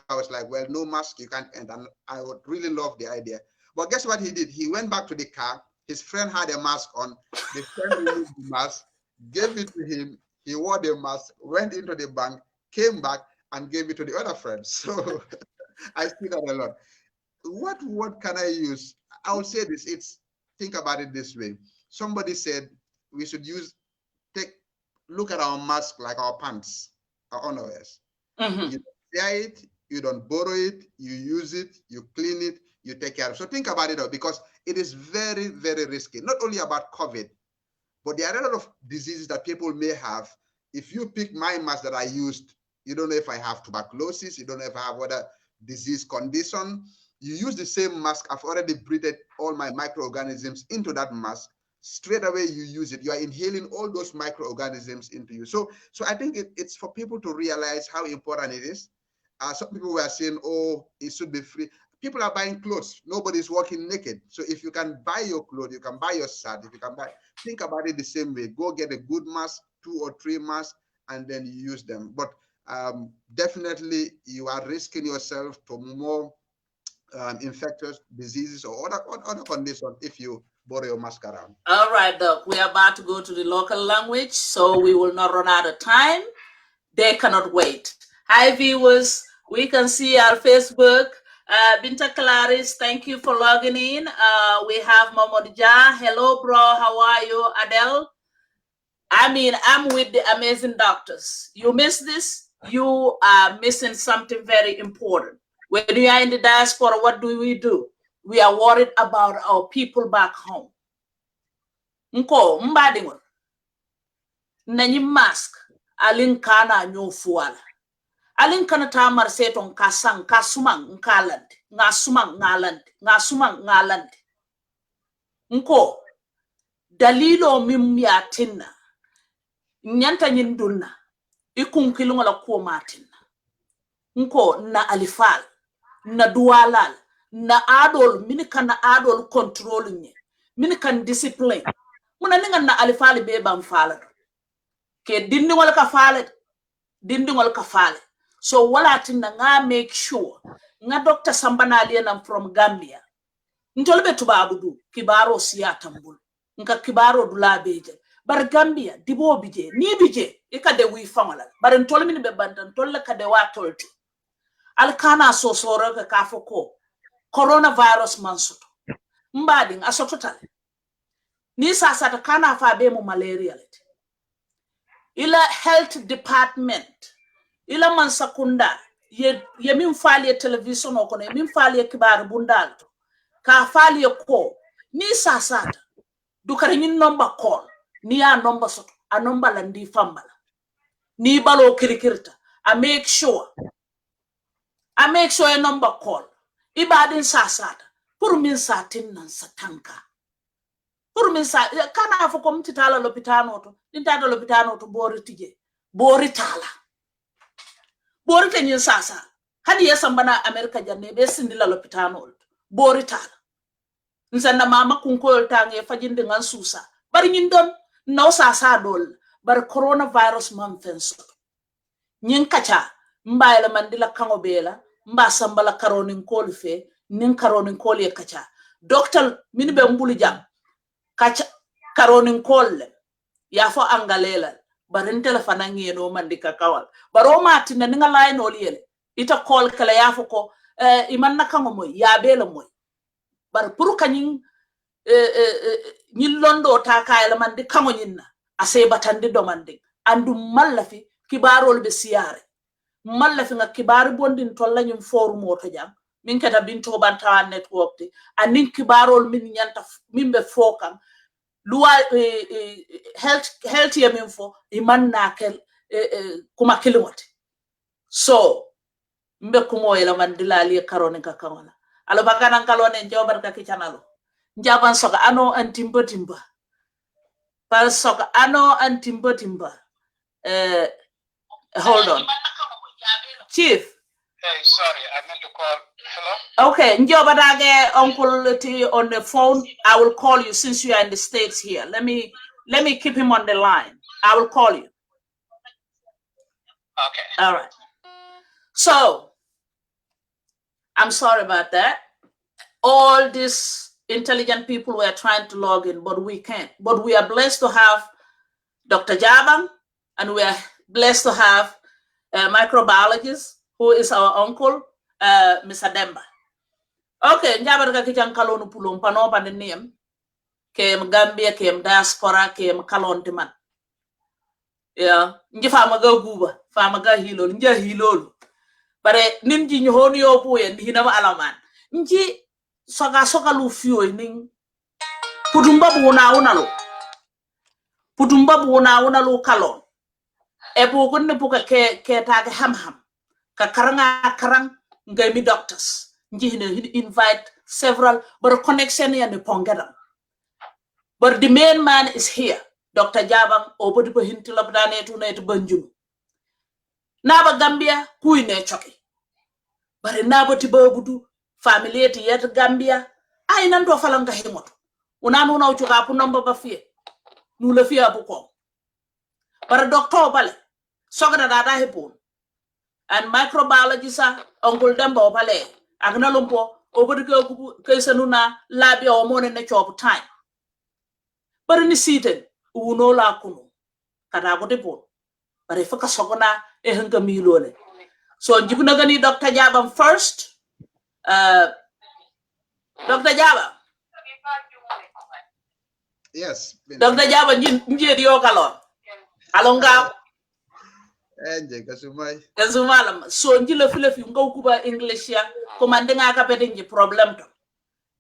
I was like, well, no mask, you can't enter. And I would really love the idea. But guess what he did? He went back to the car. His friend had a mask on. The friend removed the mask, gave it to him. He wore the mask, went into the bank, came back, and gave it to the other friend. So I see that a lot. What word can I use? I would say this. Think about it this way. Somebody said we should look at our mask like our pants, our underwears. Mm-hmm. You wear it, you don't borrow it, you use it, you clean it, you take care of it. So think about it, because it is very, very risky. Not only about COVID, but there are a lot of diseases that people may have. If you pick my mask that I used, you don't know if I have tuberculosis, you don't know if I have other disease condition. You use the same mask, I've already breathed all my microorganisms into that mask. Straight away you use it, you are inhaling all those microorganisms into you. So I think it's for people to realize how important it is. Some people were saying, oh, it should be free. People are buying clothes. Nobody's walking naked. So if you can buy your clothes, you can buy your shirt. If you can buy, think about it the same way. Go get a good mask, 2 or 3 masks, and then you use them. But definitely you are risking yourself to more infectious diseases or other conditions if you borrow your mask around. All right, Doc. We are about to go to the local language, so we will not run out of time. They cannot wait. Hi, viewers. We can see our Facebook. Binta Clarice, thank you for logging in. We have Momod Ja. Hello, bro. How are you, Adele? I mean, I'm with the amazing doctors. You miss this, you are missing something very important. When you are in the diaspora, what do? We are worried about our people back home. Nko mbadingo nanyi mask alinkana nyofuala alinkana tamar seton kasang kasumang ngaland ngasumang ngaland nko dalilo mimyatina nyanta nyinduna ikunkilunga la kuo martin nko na alifal na dualal na adol min kan adol control nye min kan discipline muna ninga na alifali be ban fala ke dindi wal ka fale so wala tinna nga make sure nga Dr. Sambana aliena from Gambia ntolbe tubabu du kibaro siya tambul nka kibaro dula beje bar Gambia dibo bije ni bije ikade wi famala bar ntolmi ni be bantan tolle kade wa tolti alkana so soro ka kafoko coronavirus mansoto mbading asototale ni sasa ta kana fa be mu malaria lete ila health department ila man sakunda ye min fali television o kono min fali kibar bundal ka fali ko ni sasa dukari ni number call ni a number soto a number landi fambala ni balo kirikirta I make sure a number call ibadin sasa pour min satin nan satanka pour min sa kana fo kom titala lopitano to intata lopitano to bori tije bori tala bori tenyin sasa hadi yesambana America janne be sindila lopitano bori tala nsanna mama kunkol tange fajinde ngan susa bari nyin don no sasa dol bar coronavirus man fenso nyin kacha mbayla mandila kango bela mba sambala karonin kol fe nin karonin kol ye kacha doctor min be mbulu jam kacha karonin kol ya fo angalela barin telefona ngeno mandika kawal baro matina ninga line oliyele ita call kala ya fo ko iman nakango moy ya bela moy bar pour kanyin ñin londo ta kayla mandi kango ñinna ase batandi do mandi andu mallafi kibarol be siyare mallafi nga kibari bondin tolla ñum forum moto jam min kata Binto Bantawa network te anin kibarol min nyanta min be fokam luwa health ya min fo iman nakel kuma kilimote so mbe kumo yela mandila ali karone ka kangola alo bagana kalone jobar ka kichanalo njaban soka ano antimba timba par soka ano antimba timba hold on chief hey sorry I meant to call hello okay njobadage uncle T on the phone I will call you since you are in the States here let me keep him on the line I will call you okay all right so I'm sorry about that all these intelligent people were trying to log in, but we can't. But we are blessed to have Dr. Jabang, and we are blessed to have a microbiologist, who is our uncle, Mr. Demba. Okay, njabar ka kichang kalonu pulong pano pa niyam, kem Gambia, kem diaspora, kem kalon timan. Yeah, nji famaga guba, famaga hilol, nja hilol. Bare ninji nyhoni yopu yen hinama alaman. Nji soka lu fiyo ning putumba buuna lo kalon e bu gonne buka ke taage ham ka karang ngay mi doctors nji invite several but connection ya ne pongedam but the main man is here Dr. Jabang obodi ko hinti labdane tu ne to banjum naba Gambia kuyne choki bare naba ti babudu familieti yet Gambia ay nan do falanga himoto unanu na uchuka pu nomba ba fie nu le fie abu ko bara doctor bale sogada dada hepon and microbiologist uncle Demba bale agna lompo obodi ko kaysanuna labi o mone ne chobu time bara ni siten uno la kunu kada ko depon bara faka sogona e hanga milole so jibuna gani Dr. Jabang first Dr. Jabang Yes. Dr. Jabang njeri yo kalon alonga kasumala so njile file fi ngaw kuba English ya komande nga ka pete nji problem to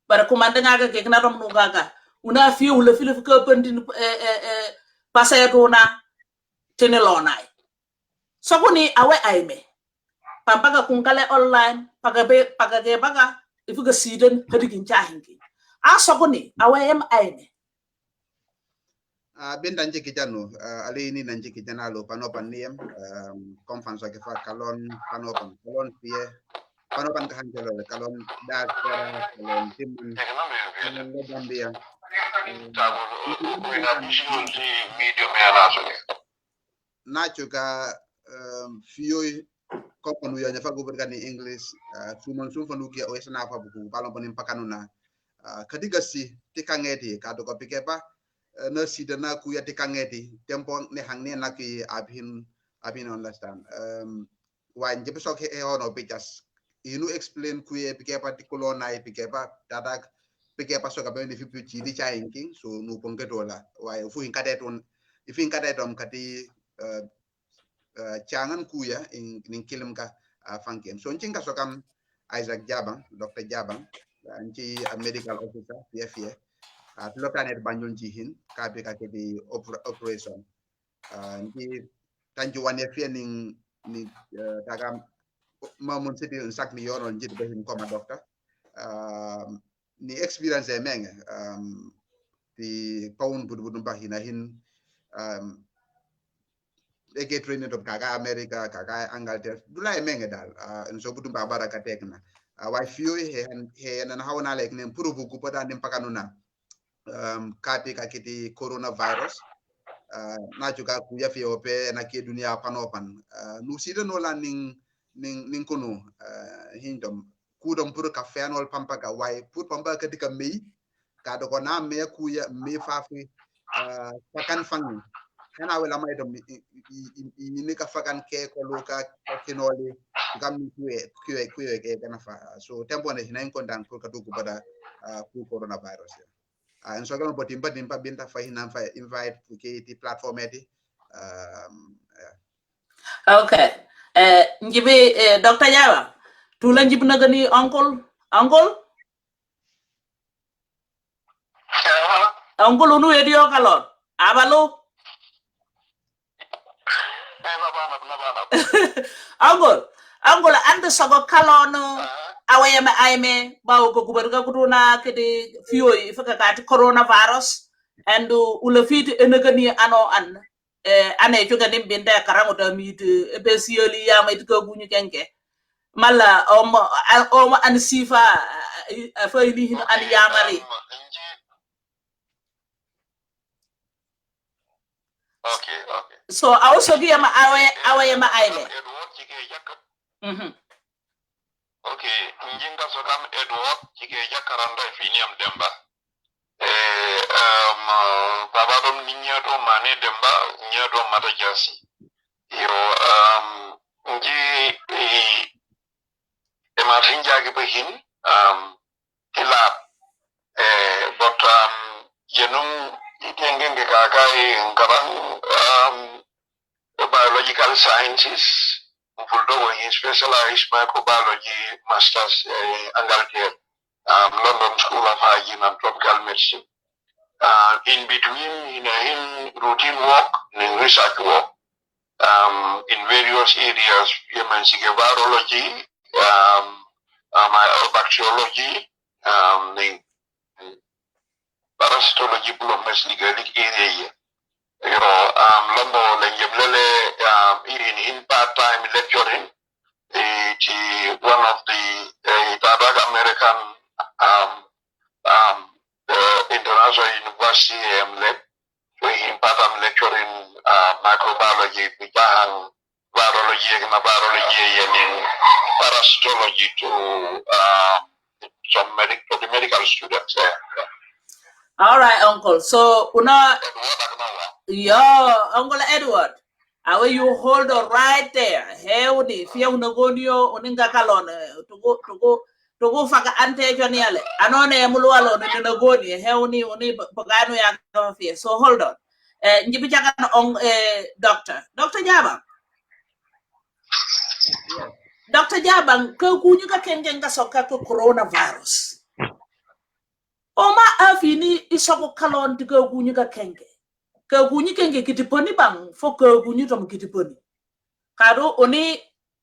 bara komande nga ka ke na rom no gaga una fi ule file fi ka pendin pasayeto na tenelonai so kuni awe aime pampaga kunkale online paga ge baga ifuga siden hadigin chahingi asokuni awem aine Binda njiki janu ali ni njiki jana lo panopan niem conference ke fa kalon panopan kalon pie panopan kahancelo kalon diaspora kalon timun Gambia nacho ka fiyo ko panu ya fa gober ni English sumon sum fanu ki o esna fa buku kalon panim pakanuna kadiga si tikangeti ka do ko pikepa na sidana ku ya tikangeti tempo ne hangne na ki abin understand wa njebe sok he ono pijas inu explain ku ye pikepa tikolona e pikepa dadak pikepa soka be ni fipu chi di chainking so nu pongetola wa fu inkadeton ifin kadetom kati changan kuya in kilim ka fankem so ncinga sokam Isaac Jabang Dr. Jabang anci medical officer PFA at lokanet banjul jihin kabe ka di operation nci tanju wane fia ni tagam mamun sidi sak ni yoron jid behin koma doctor ni experience e menge di paun budu bahina hin ege training of kaga America kaga Angleterre dula menge dal en so butum babara ka tekna wa fiyo he na hawana lek nem puru buku pada nim pakanuna kapi ka kiti coronavirus na juga kuya fiyo pe na ke dunia panopan nu sida no la ning kuno hindom kudom puru ka fenol pampa ka wai pur pampa ka dika mei ka do ko na me kuya me fafi pakan fangi hana wala may dom ni ka fakan ke ko loka kinoli gam kuye ke kana fa so tempo ne hinain ko dan pour ka dugu bada ku coronavirus en so gam botim badin pa binta fa hinan fa invite ke ti platform eti okay njibi Dr. Jaba tula njib na gani uncle unu edio kalon abalo Angol ande sago kalono awayama aime bawo ko guberga kuduna kedi fiyoy faka kati coronavirus and ulafiti enegani ano an ane juga nim binde karango da mit besiyoli yama itko gunyu kenke mala om an sifa fayli hin an yamari okay so also gi yama awayama aime okay njinga sokam Edward jige jakaranda finiam demba babadom ninyato mane demba nyato mata jasi yo nji emafinja ke behin hilap but yenum itengenge kakai ngarang biological sciences Fuldo in specialized microbiology masters Angleterre, London School of Hygiene and Tropical Medicine. In between, in routine work, in research work, in various areas, virology, bacteriology, parasitology, area. Lombo in part-time lecturing one of the American international university so in part-time lecturing microbiology virology and parasitology to some medical students. All right, Uncle. So Uncle Edward, how you hold it right there? Heudi, fia unagonio uninga kalon to go faka ante joniale. Anone mulualo nagoni heuni uni pagano ya kafia. So hold on. Njibichaka on Dr. Jabang. yes. Dr. Jabang, ko kunyuka kengenga soka ko coronavirus. Oma afini isoko kalon tiga kunyuka kenge. Ka kunyi kenge kitiponi bang fo ka kunyi tom kitiponi kado oni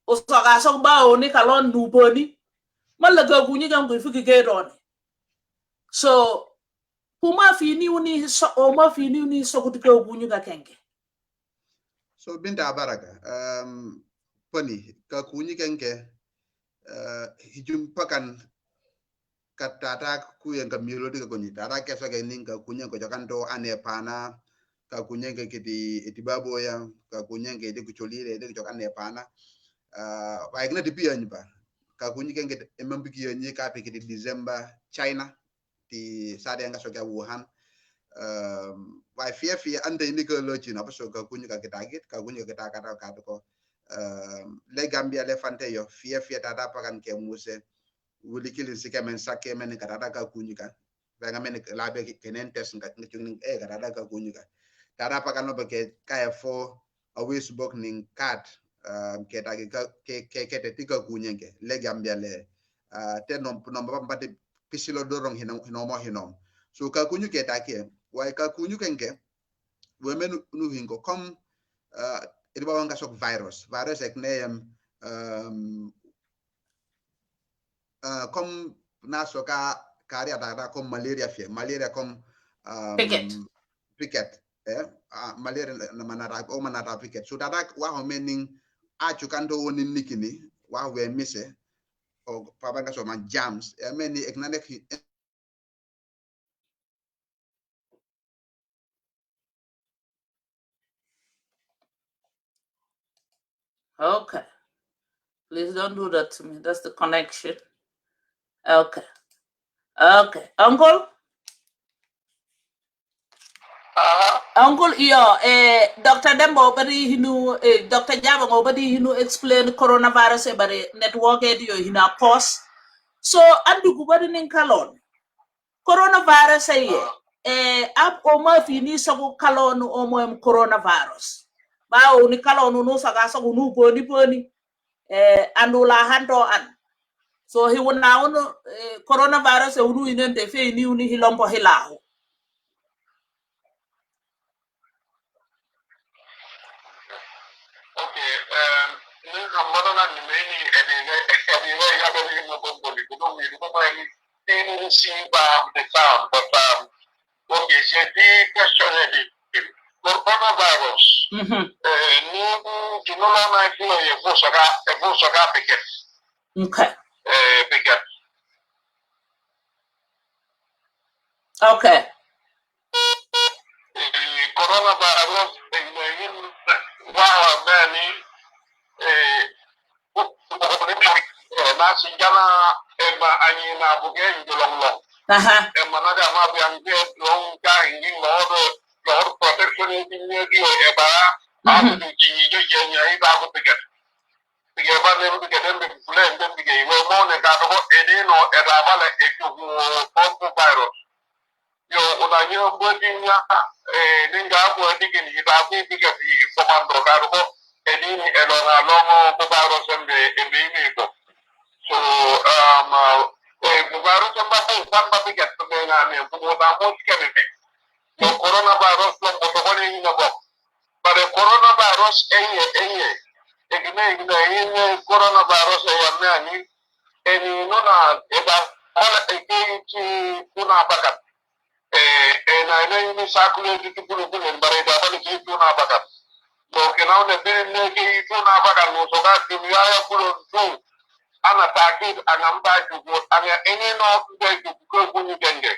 osoga sok ba oni kalon nuponi mala ka kunyi kan ko fiki gedon so kuma fini uni so oma fini uni so kutika kunyi ka kenge so binta baraka poni ka kunyi kenge hijum pakan katata kuyen ka milo diga koni tata keso ke ninga kunyen ko jakanto ane pana ka kunyen ke iti baboya ka kunyen ke diku cholire diku jok ane pana wa igna di piyan ba ka kunyen ke emambiki yenyi ka pe kiti December China ti sade nga so ke Wuhan wa fie ande ni ko lo china so ka kunyen ka kitagit ka kunyen ka kata ka ko le Gambia le fante yo fie tata pakan ke muse wuli kilin sike men sakke men katata ka kunyika banga men labe kenen test ngin katata ka kunyika tara pa kanu ke kaya fo awis bok ning kat ke tagi ke te tika kunyenge le Gambia le te nom mbati pisilo dorong hinom so ka kunyu ke take wai ka kunyu kenke we men nu hingo kom iri bawang kasok virus ek neyem comme nasoka kari ada comme malaria comme picket malaria manata picket so dada wa meaning achu kanto woni nikini wa we mise o pabanga so man jams meni eknanek Okay. Please don't do that to me. That's the connection. Okay. Uncle? Uncle, Dr. Dembo, Dr. Java, explain coronavirus, network, pause. So, andu kubadi ning kalon. Coronavirus, ab oma fini sagu kalon omo coronavirus. Ba uni kalon no saga sagu nu poni. Andula hanto an. So he will now coronavirus unu inente fe ni uni hilompo hilahu. Okay, Ramana Nimeni and gathering of body, you don't need to see the sound, but okay, so the question is coronavirus. You know, I feel a Vosaga picket. Okay. Picket. Okay. Coronavirus, wow, many. Nasi jana ema anyi na buge ngolong long. Ema naga ma biang ge long ka ingi lor protection ni di eba abu di jingi je jenya ida abu piket. Piket ba ne piket ne fulen den piket wo mo ne ka ko ede no eda bale eku ko virus. Yo una nyo mbodi nya ninga abu digin ida abu piket komando ka ko edi ni elona longo ko virus embe ni ko. So mugaru chamba ko samba piket to na ne ko da mo skemete so coronavirus lo ko ko ni na bo but coronavirus igme coronavirus ya nani eni no na eba ala ekiti kuna bakat na ni sakule ti kulu bare da ba ki kuna bakat so kenao ne ne ki kuna bakat no so ga dunia ya kulu tu ana takid anamba jugo anga ene no nge jugo kuni genge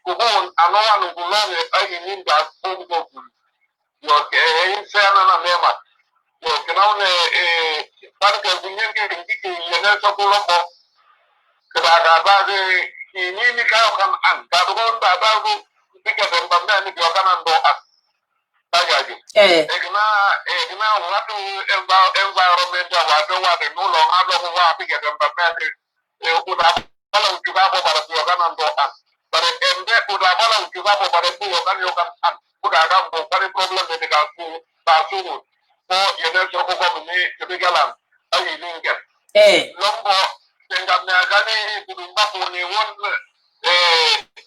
kubon anoa nungulane ayi ninda kungo kuni yo ke insana na nema yo kenaune parke bunyenge ngiki yene so kulombo kada baze ni ka kan an ka do da ba go bika do bamna ni yo kana ndo an tagaju egna watu environment watu no lo ngado ko wa bika do bamna udah kalau juga apa pada bukan untuk pada ende udah kalau juga apa pada bukan udah ada bukan problem di kasu oh ini cukup ini ketinggalan ayo ini enggak lombo tinggalnya kali belum mampu niwon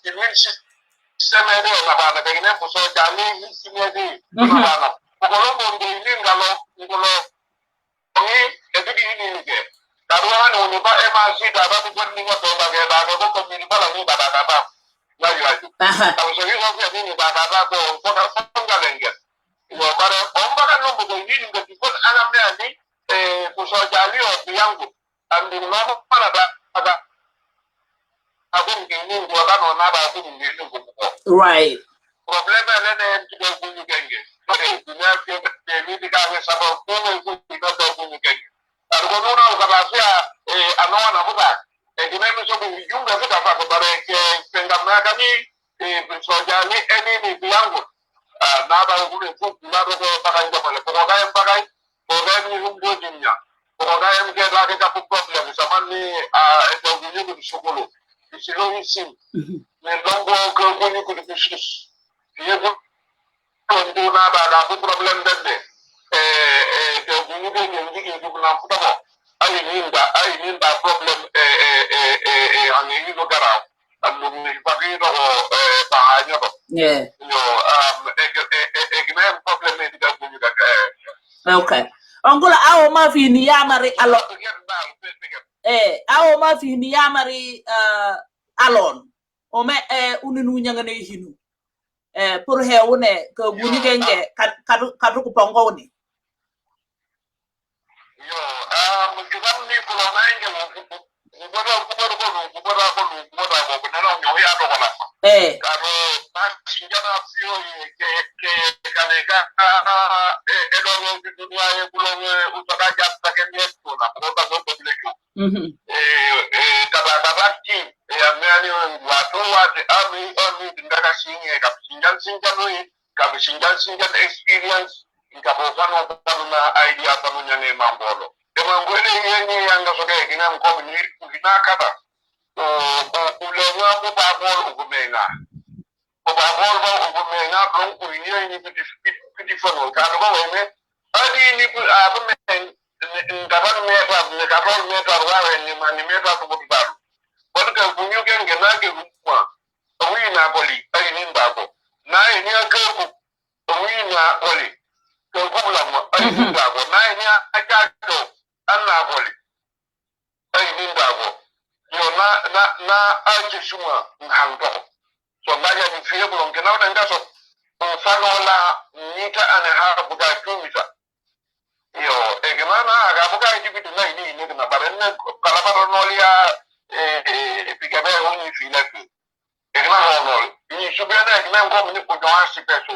immune system ini apa begini musuh kali sini di mana kalau mau ini kalau ini jadi ini enggak Karuan uniba MRC data bukan minyak dolar kayak data itu komunitas lagi data lagi. Kalau saya ngomong ini data tuh, kok nggak lengket. Ya pada orang kan nunggu ini juga ikut alamnya ini pusat jali biang tuh. and the normal about right. Problem is that you can get. But if you have the guy about who you not going to get. And when you know about I know about that. And the members of the young people are about send America so any young now that we put another behind the Pagay, for them you go in ya. For them get like a problem. Somebody the Sokolo. It's a long sim. The long when you could be you don't do nada problem that day. I mean that problem and you look around and yeah. Problem okay. Angola awo ma fi ni yamari alon. Awo ma fi ni yamari alon. O me uninu nyangane hinu. Pour he one ko guni genge kadu ko pongo ni. Yo kitamni kulo nange karo sinjana fio ke kalega edo dunia kulo utada jatta kenge na kota zote bileki kababati amani watu wate ami ndaka singe kapsinjan experience ikabofano na idea pamoja na mambolo ngwele yenye yanga soke kina mkomi kina kata ulewa kubabol ukumenga don kuye ni piti fono ka do weme adi ni abumen ngaban meta ne kabol meta wawe ni mani meta ko budaru wonka kunyu genge na ke kuma wi na boli ai ni ndako na ni akaku wi na boli ko kubla mo ai ni ndako na ni akaku anna boli ai ni ndako yo na aje shuma ngando so baga ni fiye bulon ke nawda ngaso o fanola mita ana ha buga tumita yo e gemana aga buga jibitu na ni na barenne kala baro nolia pikabe oni fila ku e gemana no ni subena e gemana ko ni ko jwasi peso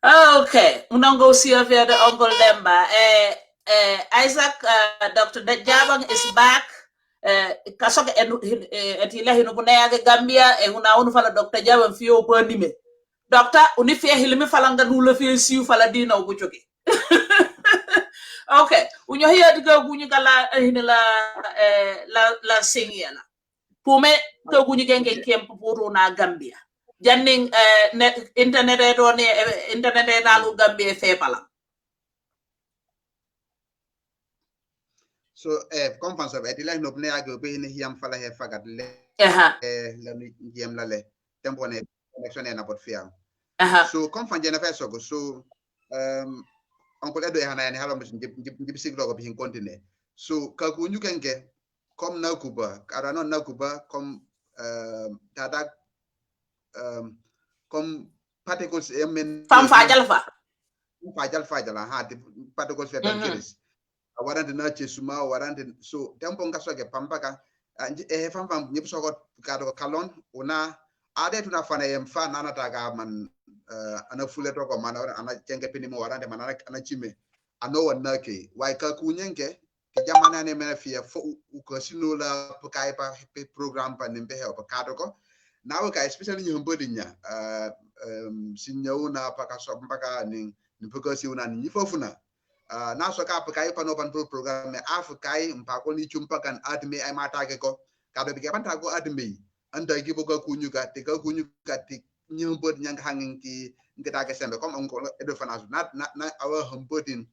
Okay, unango siya via the Uncle Demba. Isaac, Dr. Jabang is back. Kasoke etila hinukuneage Gambia una fala Dr. Jabang fio pandime. Doctor, unifia hilimi falanga nula fio siu fala dina uguchoke. Okay, unyo hiya tiga ugunyika la singiana. Pume to ugunyika nge kempu puru na Gambia. Janning internet on internet alu Gambia fepala. So conference of etila hinopne age be ni hiam fala he fagat le la ni hiam la le tempo ne connection na bot fiam. So conference jena fa so Uncle Edo hana ni halom jib siglo ko bi continue. So ka ku ñu kenke comme na kuba arano na kuba comme tada comme particles emen fam fajal ha particles fe benchiris warante na chesuma warante so tempo ngaso ke pampaka fam ñep soko kado kalon una ade tuna fana yem fa nana taga man ana fuleto ko man ana cenge pini mo warante man ana chime ano wana ke wai ka kunyenke ke jamana ne mena fia fo ko sino la pakai pa program pa nembe he pa kado ko now ka especially ñu mbodinya sinyauna paka so mpaka ni pokasi una ni fofuna na so ka pakai pa no pan program me afukai mpako ni chumpakan adme ay mata ke ko kado bi ke panta ko adme anda gi boga kunyu ka te ñu mbod ñang hangin ki ngata ke sembe comme on ko edo fana na awa mbodin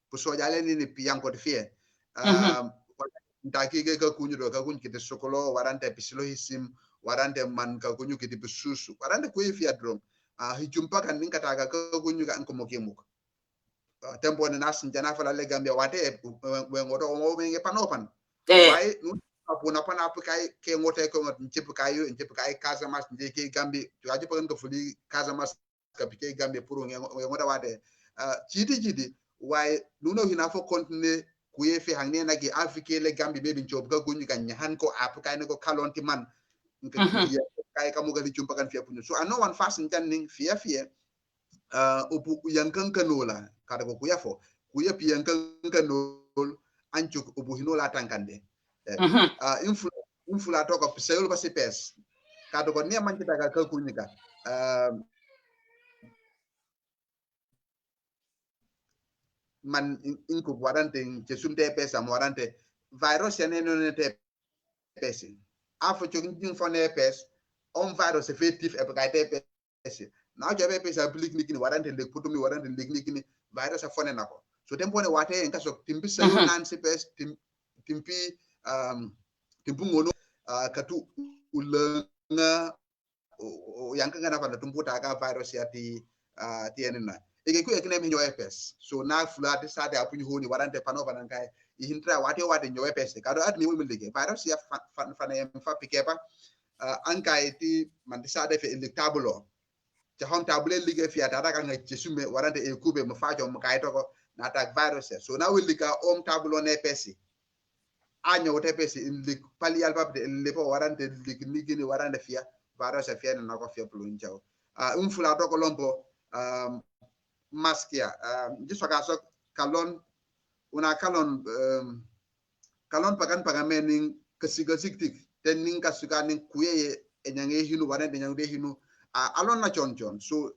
pour so jale ni piyan ko de fie ndaki ke ka kunyu do ka kunyu ki de sokolo warante pisilo hisim warante man ka kunyu ki de susu warante ko fi adrom hijumpa kan nin kata ka kunyu ka ko mokemuk tempo ne nas jana fala le Gambia wate we ngodo o nge panopan wai apuna pana apukai ke ngote ko ntipukai Casamance ndeke Gambia tuaje pan ko fuli Casamance ka pike Gambia pour ngoda wate chidi why nuno hina fo continue kuye fi hangne na gi Afrique le Gambie be bin job ga gunyu kan han ko ap kay ko kalonti man nka kay kamu ga jumpa kan fi apunyo so ano one fast ning fia upu yankan kanola kada ko kuya fo kuya pi yankan kanol anchuk upu hinola tankande infula to ko seyul basi pes kada ko ne man kita ga ka kunyika man inku warante ke sumte pesa mo warante virus ene no te pesi afo chogin fone pes on virus effectif e ka te pesi na jabe pesa public nikini warante le putumi warante le nikini virus afone nako so tempo ne wate en kaso timpi sa nan se pes timpi timpu ngono katu ulanga yang kana pa tumputa ka virus ya ti tienena ege ku ekne mi nyoe pes so na fulati sade apunyi honi warante panova nan kai ihintra wate nyoe pes kado at ni mo lege virus ya fan fa pikepa ankai ti man sade fe electable ja hon table lige fi ata ka ngai chesume warante e kube mo fajo mo kai to ko na attack virus so na welika om table ne pesi anyo te pesi lik pali alba de le po warante lik ni gini warante fia virus fia na ko fia plunjao fula to ko lompo maskia jiso ka so kalon una kalon pagamening kesigasiktik tening kasuka ning kuye enyange hinu warante nyang de hinu alon na chonchon so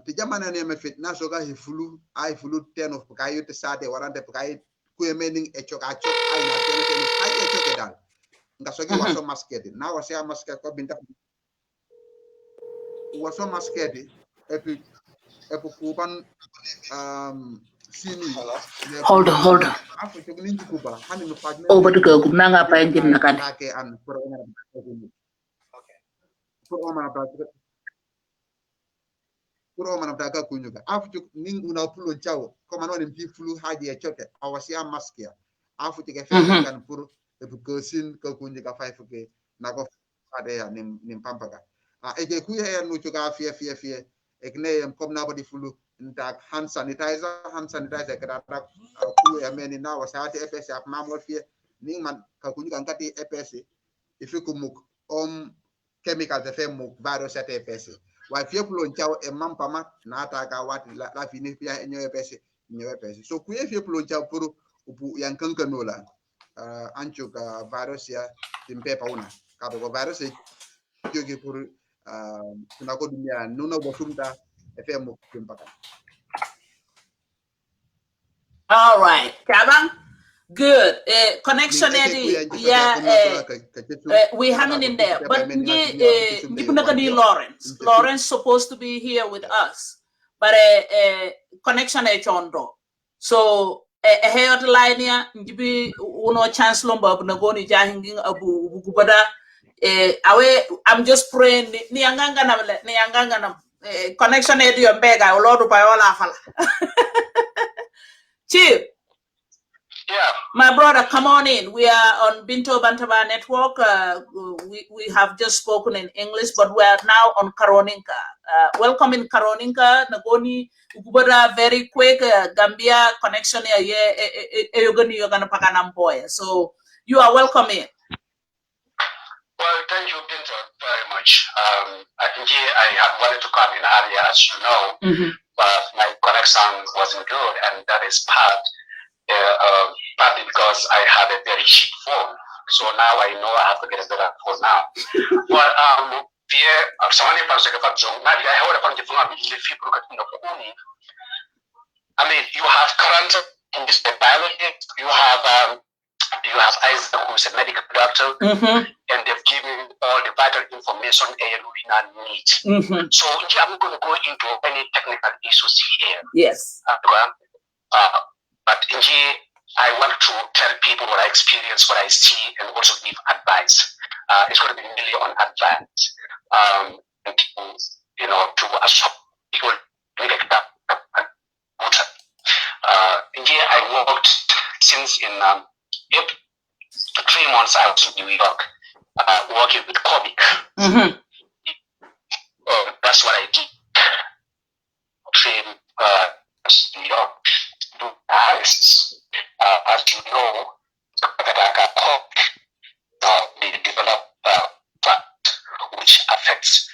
ti jamana ne me fit na so ga hifulu ai fulu ten of kayo te sade warante kayo kuye mening e choka chok ai na ten ai e choke dal ngaso gi waso masketi na wase masket ko binta waso masketi epi kuban sini hold on afu chok ninji kuba hani no pagme over the go nanga pa engin nakan take an por mana daga kunyuga afu chok ning una pulo chao koma no nimpi flu haji e choke awasi maskia afu chike fe kan pour epi kosin ko kunyuga fa fuke na ko ade ya nim pampaga ege kuye ya no choga fie ekne kom na body flu ndak hand sanitizer kada ku ya meni na wasati EPS ap mamol fie ning man ka kunyuga ngati EPS ifikumuk chemical te fe muk virus at EPS wa fie pulo nchao e mampama na ataka wati la fini pia enyo EPS so kuye fie pulo nchao puru upu yang kankanola ancho ka virus ya timpe pauna ka ko virus e jogi puru kuna ko dunia nuna bosumta efe muk timpaka. All right Kabang good connection we hanging in there but Lawrence supposed to be here with us but connection chondo so a line ya njibi uno chance lomba nagoni jahinging abu gubada I'm just praying ni anganga na connection edio mbega olodu pa wala fala Chief. Yeah. My brother, come on in. We are on Binto Bantaba Network. We have just spoken in English, but we are now on Karoninka. Welcome in Karoninka. Nagoni Ubada very quick Gambia connection you're gonna pakanamboya. So you are welcome in. Well, thank you, Binto, very much. I think I had wanted to come in earlier, as you know, but my connection wasn't good, and that is partly because I have a very cheap phone. So now I know I have to get a better phone now. But I mean, you have current in this biologist, you have Isaac, who's a medical doctor, and they've given all the vital information a need. So I'm going to go into any technical issues here. Yes. But I want to tell people what I experience, what I see, and also give advice. It's going to be really on advice. To assure people to get that water. I worked since in 3 months I was in New York, working with COVID. That's what I did. Train affects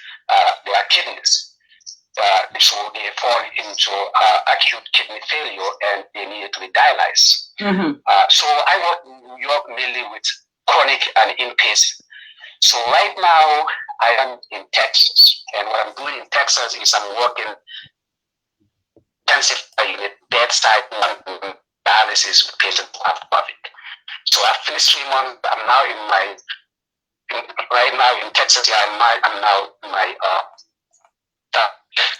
their kidneys. So they fall into acute kidney failure and they need to be dialyzed. So I work mainly with chronic and inpatient. So right now I am in Texas, and what I'm doing in Texas is I'm working intensive unit bedside dialysis with patients who have COVID. So I finished 3 months. I'm now right now in Texas. I'm now in my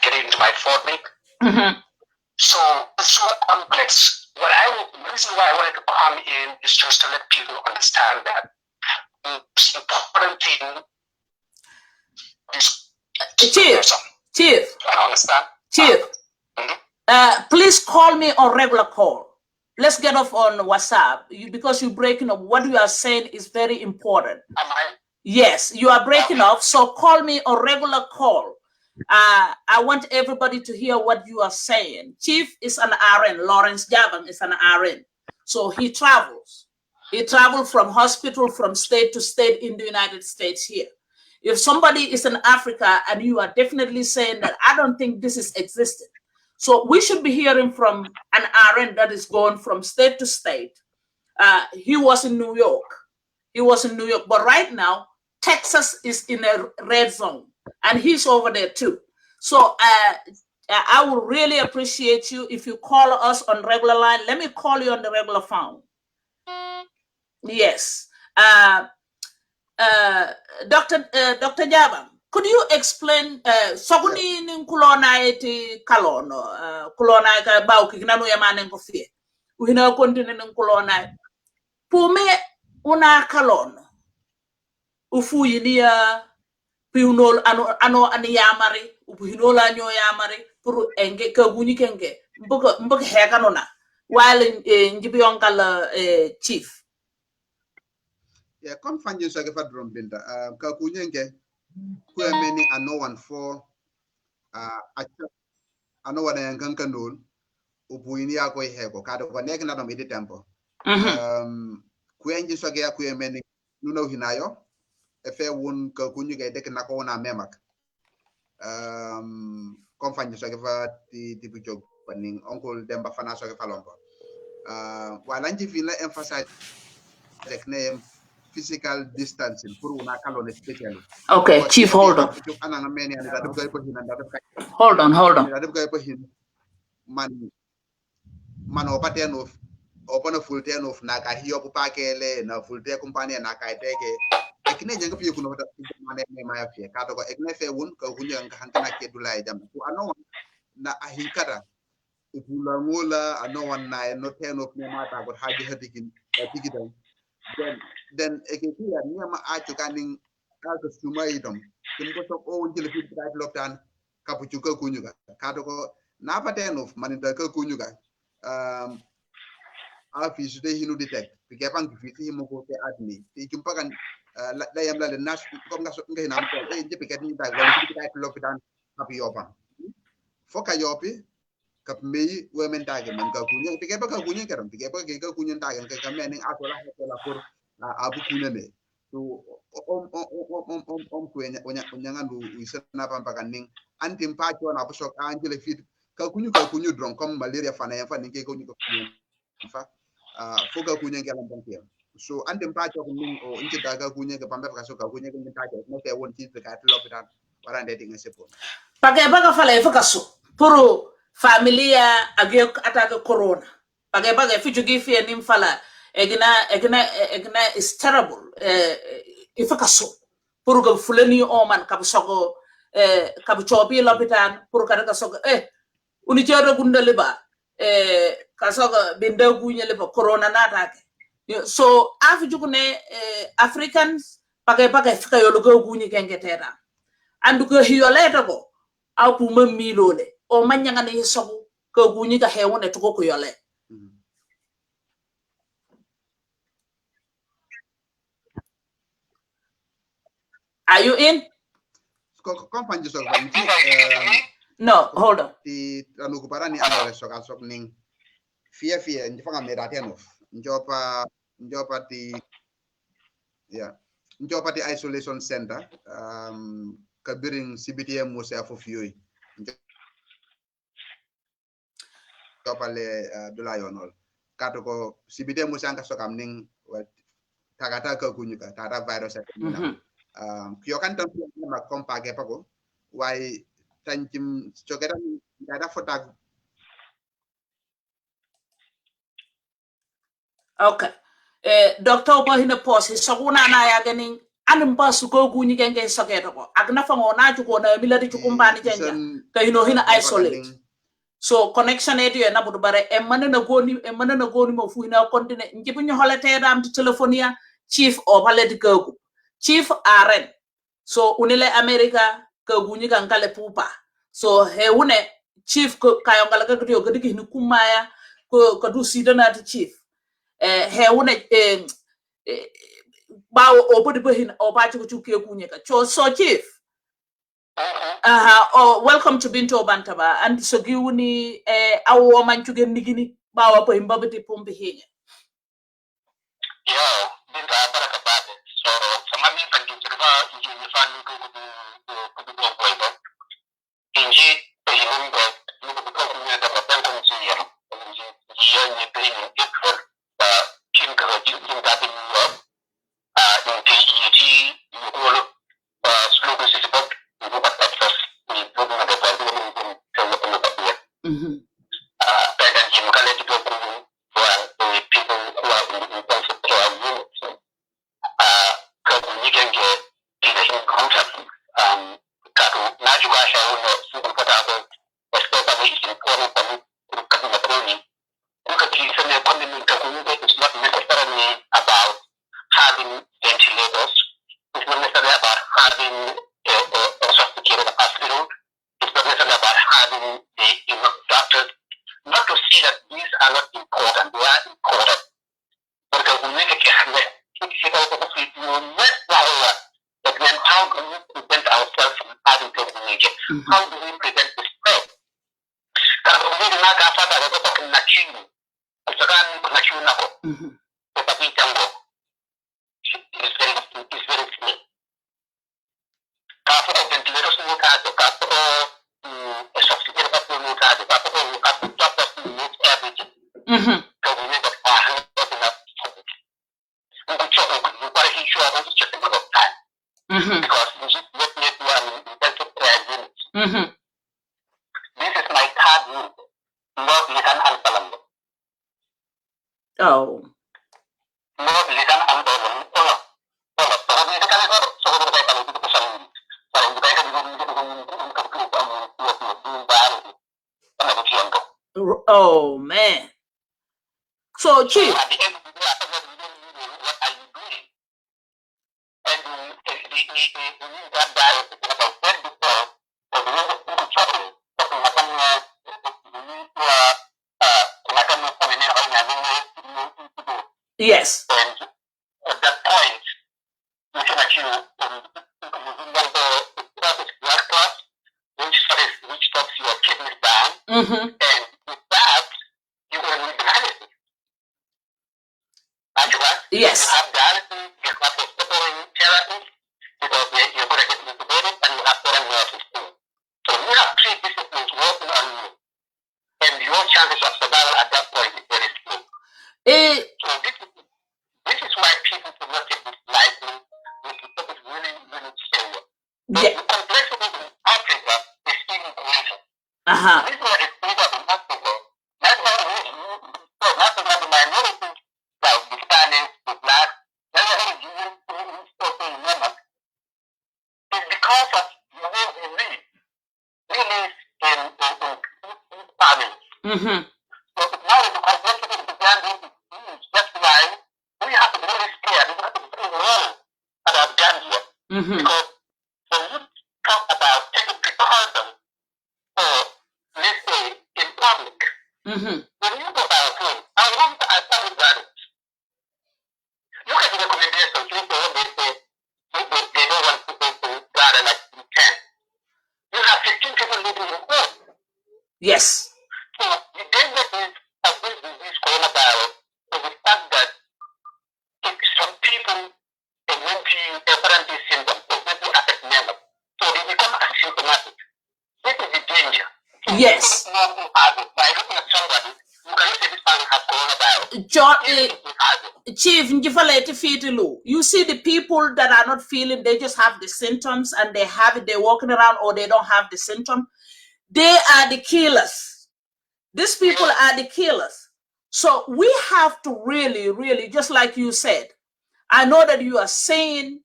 getting into my 4th week. So it's so complex. The reason why I wanted to come in is just to let people understand that the most important thing is Chief. I understand. Chief. Please call me on regular call. Let's get off on WhatsApp because you're breaking up. What you are saying is very important. Am I? Yes, you are breaking up. So call me on regular call. I want everybody to hear what you are saying. Chief is an RN. Lawrence Javan is an RN. So he travels. He traveled from hospital, from state to state in the United States here. If somebody is in Africa and you are definitely saying that, I don't think this is existing. So we should be hearing from an RN that is going from state to state. He was in New York. But right now, Texas is in a red zone, and he's over there too. So I would really appreciate you if you call us on regular line. Let me call you on the regular phone. Yes. Dr. Jabam, could you explain soguni nin kulona eti kalono kulona ka bauki nanu yamane ko fie uhina kontine nin kulona pume una kalono ufu yinia piunol ano ani yamari ubuhinola nyo yamari pour enge ka guni kenge mbok heka nona while njibion kala chief. Yeah, come find you so get drum Binta. Ka kunyenge ku many and no one for ano wana yanganka nol upuini yako heko kada ko nek na do midi tempo. Ku enji so ge ku many nuno hinayo efe won ka kunyege dek na ko na memak. Come find you so get ti pujog paning uncle Demba Fana so ge falonko. Walanji vila emphasize the name physical distancing for una kalon especially. Okay, Chief, hold on. Hold on. Man opaten of open a full ten of naka hiopu pakele na full te company na kaiteke. Ekne jang pi kuno mane ma afia kato ko ekne fe won ka hunya hankana ke dulai jam. Ku ano na ahinkara upula ngola ano wan na no ten of ne mata ko haji hatikin tigidan. Then ekekia niama acho kaning alto suma idom kimko sok o until fit right lockdown kapuchuka kunyuga kato ko na paten of manita ka kunyuga afis de hinu detect pikapang fiti himoko ke admi ti chumpakan la yam la nas ko ngaso ngai nam ko je pikat ni ta wala fit right lockdown kapi yopa foka yopi kap mei women tag man ka kunya pikapa ka kunya karam pikapa ke ka kunya tag ka kamen atola la por abu kunene so kwenya onyangandu isana pampakan ning antim pacho na busok angele fit ka kunyu dron comme malaria fana ya fana ke kunyu fa foga kunya ngalam bankia so antim pacho ning o inti daga kunya ka pamba ka so ka kunya ka tajo no te won ti ka lopitan warande dinga sepo pake baga fale fakaso puro familia agyo ataka corona pake baga fijugi fi nim fala egna is terrible ifakaso pour que fulani oman kab sogo kab chobi lopitan pour ka sogo uni jero gundale ba ka sogo Binto gunyele ba corona nata so afjugune Africans pake fika yolo gunyi kengetera andu ko hiyoleta go aw pu mamilole o manyanga ne sogo ko gunyi ka hewone to ko yole. Are you in? No, hold on. Di anu kuparani amale sok ning fia njifanga medateno njopa di isolation center kabiring CBTM musa for few. Topale dula yonol. Kato ko CBTM musa ka sokam ning wat tagata ka kunyuka tata virus at kyo kan tam ma kompage pako why tanjim chokera dada fotag. Okay. Doctor bo hina pause soguna na ya ganin anin ba su ko gunyi genge sokero ko agna fango na ju ko na miladi ju kumbani jenja ka hino hina isolate. So connection edu na budu bare e manana goni mo fu hina kontine njibu ñu holete dam ti telefonia chief of haledi kagu chief aren so unile america kagu ni kankale pupa so he une chief ko kayongala ka gdio gadi ni kumaya ko du sidana ti chief he une ba obodi behin obachi ko chuke kunyeka so chief welcome to Binto Bantaba and so giuni awo manchuge nigini bawa po imbabiti pumbi hinye. Yo, Binto baraka babe. So samami panjirba inji fani ko boydo. Inji pehimbo nuko ko kunya da babango njiya. Inji yanye pehin ekfor ba kinga jin da bin yo. In PET you slogan system you got that first you put on the bottom and people who are in intensive care units you can get in contact katu najua shauri siku kadhaa especially is important for katika ukakisema kwamba mtakuja is not necessarily about having ventilators. It's not necessarily about having a sophisticated hospital. It's not necessarily about having enough doctors. Not to say that these are not important. They are important. Because we make a case but then how do we prevent ourselves from having COVID-19? How do we prevent the spread? Kalau kita nak apa pada kita nak cium, sekarang nak cium apa? Tetapi jangan. It's very slow. Kalau ventilator semua ada, kalau sophisticated semua ada, kalau doctor needs everything. Kalau we need not enough. We check. We got to ensure that we check them all the time. Because we need to intensive care units. This is my third unit. Not lisan al-salam. Oh. Not lisan al-salam. Oh man. So chief. At the end of the day, after what are you doing? And that guy about that before, yes. And at that point, looking at you, blood clot, which stops your kidneys down, and with that, you will need dialysis. Yes. You have dialysis, you have respiratory therapy, because you're going to get intubated, and you have foreign nurses too. So you have three disciplines working on you, and your chances of survival at that point is very slow. So this is why people should not take this lightly. We should take it really, really serious. The complexity in Africa is even greater. This is what is bigger in Africa. That's why the minorities, like the Spanish, the Black, that's why the Jews, the women, is because of the way we live. We live in families. So now the complexity is began to huge. That's why we have to be really scared. We have to be really worried about Gambia. Because when you talk about taking precautions for, let's say, in public, when you go by a phone, I want to start with that. Look at the recommendations. People, they say they don't want people to gather like you can. You have 15 people living in home. Yes. So the danger is of this disease, coronavirus, is the fact that some people, they went to apparently symptoms, they went to affect them. So they Yes. By looking at somebody, you can say this person has coronavirus. Chief, you see the people that are not feeling, they just have the symptoms and they have it, they're walking around, or they don't have the symptom. They are the killers. These people are the killers. So we have to really, really, just like you said, I know that you are seeing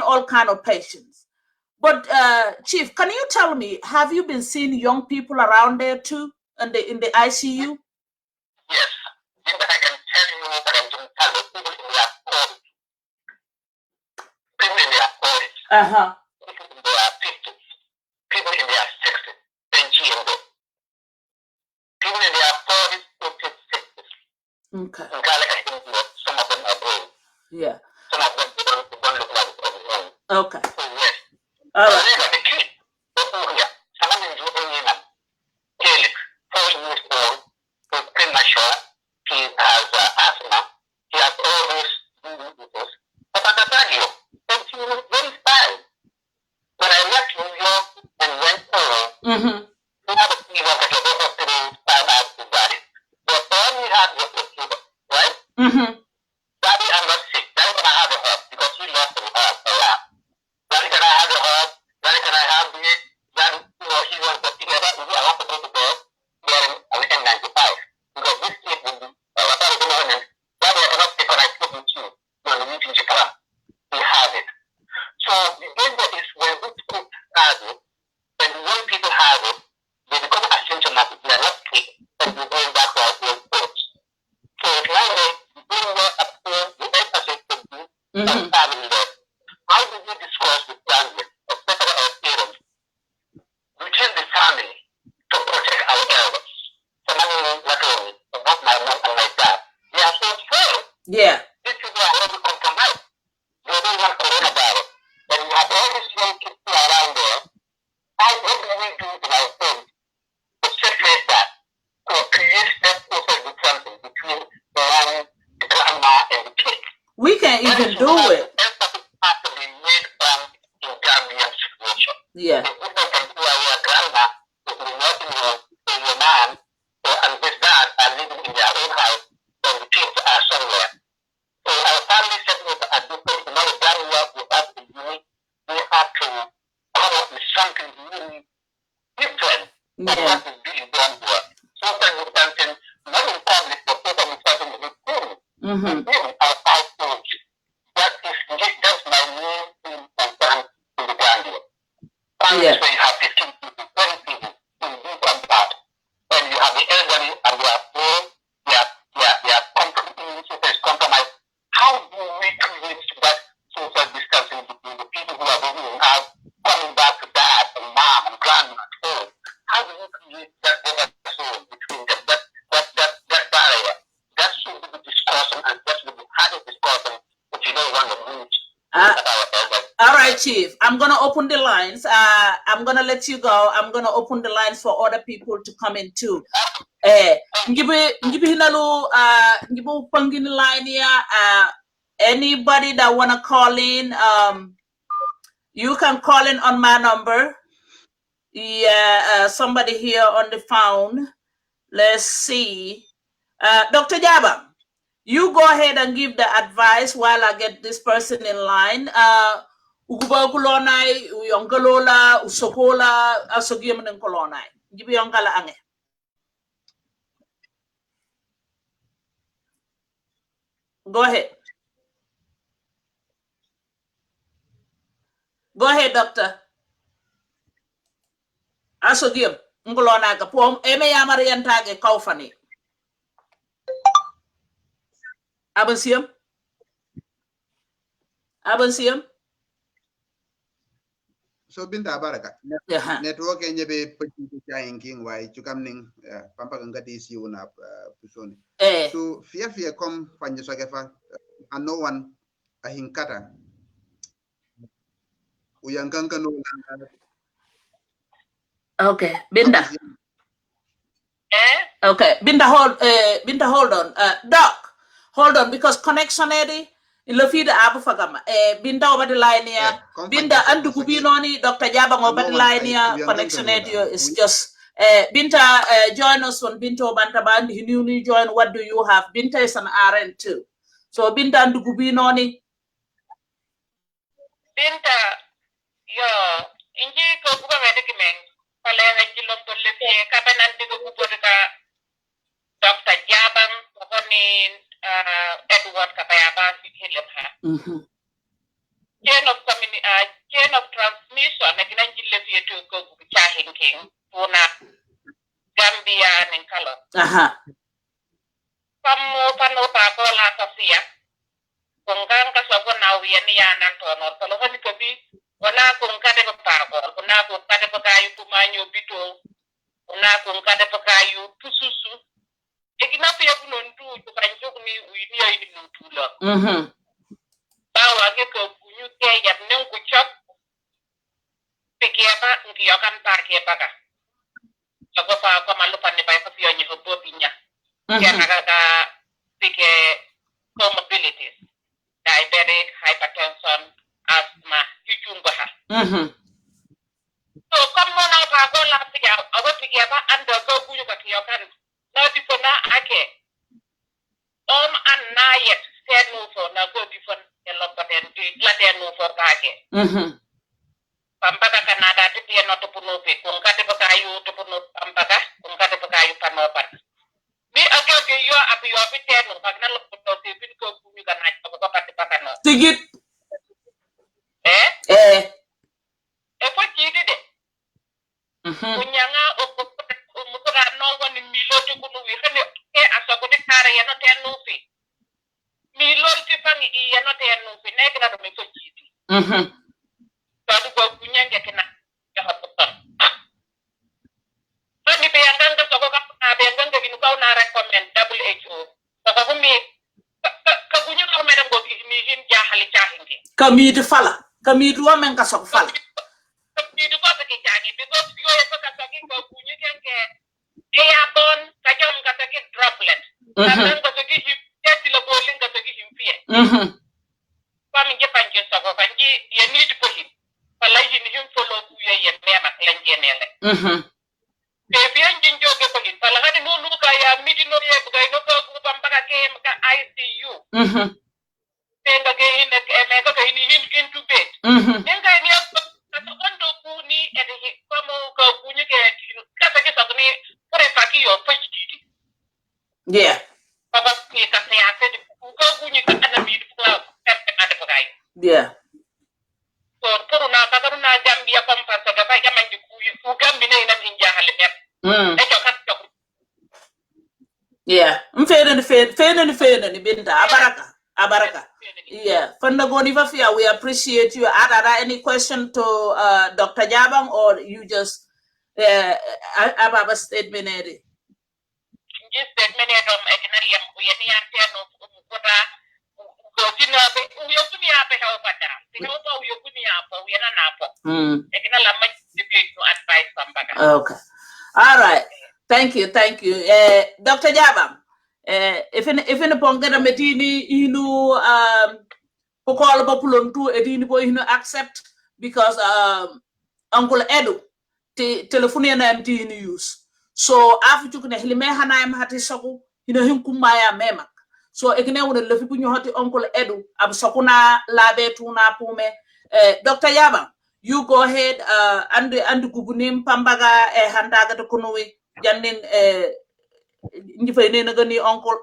all kind of patients. But Chief, can you tell me, have you been seeing young people around there too, in the ICU? Yes. In fact, I can tell you that I can tell you people in their 40s. People in their 40s. People in their 50s. People in their 60s. People in their 40s, 50s, 60s. Okay. Some of them are old. Yeah. Some of them don't look like they're old. Okay. So yes. All right. The kid, someone is doing it. 4 years old, who's premature. He has asthma. He has all those diseases. But at the radio, he was very fine. When I left New York and went home, we had a fever that was over 5 hours to body. But all we had was a fever, right? Daddy, I'm not sick. Daddy, can I have a hug? Because he lost the hug a lot. Daddy, can I have a hug? Daddy, can I have it? Daddy, he wants to figure out, I want to go to bed wearing an N95. Because this kid will be, Daddy, I cannot take when I put with you. You're in the meeting, Japan. He has it. So the danger is when we people have it, when the young people have it, they become asymptomatic. They are not sick, and they go back to our old folks. So it's now the danger at home, the emphasis to do, and family there. How do we discuss with families, especially our parents, within the family, to protect our elders? Somebody like me, about my mom and my dad, they are so frail. Yeah. These people are already compromised. They don't want coronavirus. And we have all these young people around there. What do we do in our homes to separate that? To create that social distancing between the mom, the grandma, and the kid. We can't even do it. Empathy has to be made in Gambian situation. Yeah. The people can do our grandma is in nursing home, and your mom and his dad are living in their own house, and the kids are somewhere. So our family settings are different. In our Gambia, we have to come up with something really different than what is being done here. Social distancing, not in public, but social distancing is important. Our households. That's my main thing concern in the Gambia. Families where you have 15 people, 20 people, in this and that, and you have the elderly and they are poor, they are compromised. How do we create that social distancing between the people who are going out, coming back to dad and mom and grandma at home? How do we create that zone between them, that barrier? That should be the discussion, and that should be had a discussion if you don't want to lose our elders. All right, Chief. I'm gonna open the lines. I'm gonna let you go. I'm gonna open the lines for other people to come in too. Ngibi hinalu ngibu pangin line here. Anybody that wanna call in, you can call in on my number. Yeah, somebody here on the phone. Let's see. Dr. Jaba, you go ahead and give the advice while I get this person in line. Uguba kulonai, uyongalola, usokola, asogiyaman kolonai. Gibi yongala ange. Go ahead. Go ahead, doctor. Asogiyam, ngolona ka pom eme yamariantage kaufani. Abansiyam? So Binta Baraka. Network enye be petit king why chukamning pampa ngati si una pusoni. So fear come fanya sakefa and no one a hinkata. Uyankanka no. Okay, Binta. Okay, Binta hold on. Doc, hold on, because connection Eddie, ilo fida abu fagama binda over the line here binda andu kubinoni Dr. Jabang over the line here connection is just Binta join us on Binto Bantaband he newly joined. What do you have? Binta is an RN too, so Binta andu kubinoni Binta yo inji ko buga medikimen pale hajilo tolle pe kabanan digo kuboka Dr. Jabang koni Edward Kabayaba Sikilha. Chain of transmission again jille to go chahin king puna Gambia and color. Pamu pano pakola kafia. Kunggang kasogo na wiyani yanan tono. Kalau hani kabi wana kungkade pago, wana kungkade pakayu kumanyo bito, wana kungkade pakayu pususu. Egina pia kunontu tukanjuk ni uinia ini nutula. Bawa ke kunyu ke yap neng kuchop. Pikiapa ngiyokan parke paka. Jago pa malupan ni pa pio ni hobo pinya. Kaya nakaka pike comorbidities. Diabetic, hypertension, asthma, cucumber. So come on out go last year, I was together and go to your can. Now before now ake. And na yet said no for now go before the lot but then no for ake. Pampaka Canada to be not to punope, Kunkate Pakayu to puno Pampaka, Kunkate Pakayu Panopan. Me again, you are up your bit of Pagnal Binto, you can write about the Pacano. Tigit. If what you did it. Unyanga Mukura no one in Milo to Kunu, we as a good car, you're not a nufi. Milo Tiffany, you're not a nufi, negative of me for GD. So go Kunyanga can have a son. So if I am going to go up, I am going to recommend WHO. So me, Kabunya or Madam go give me in Jahali Jahingi. Kamid fala. Kamid woman kasok fala. You do got the Kijani because you are talking about Kunyan get airborne, Kajam got a droplet. And then got to give him the bowling got to give him fear. Come in Japan, just of Anji, you need to put him. But like him follow who you are, Mama Clangianelle. If you engine joke for him, but I had no look, I am meeting no ICU. Then again, into bed. Then I yeah. Yeah. So, Corona Gambia compass of the Vagaman who can be named in Jahalep. Yeah. Fair and Binta. Abaraka. Yeah. Fandagoni we appreciate you. Are any question to Dr. Jabang or you just have a statement? Just statement of Egnarium, we okay. All right. Thank you. Dr. Jabang. If in a pongana metini inu call populon to edini boy accept because Uncle Edu telephone na MT in use. So after you can helime hanaim hati saku him kumaya memak. So ekene wona lefi punyo hati Uncle Edu ab sakuna labe tuna pume. Dr. Jabang, you go ahead and gugunim pambaga handaga to kunuwi janin uncle.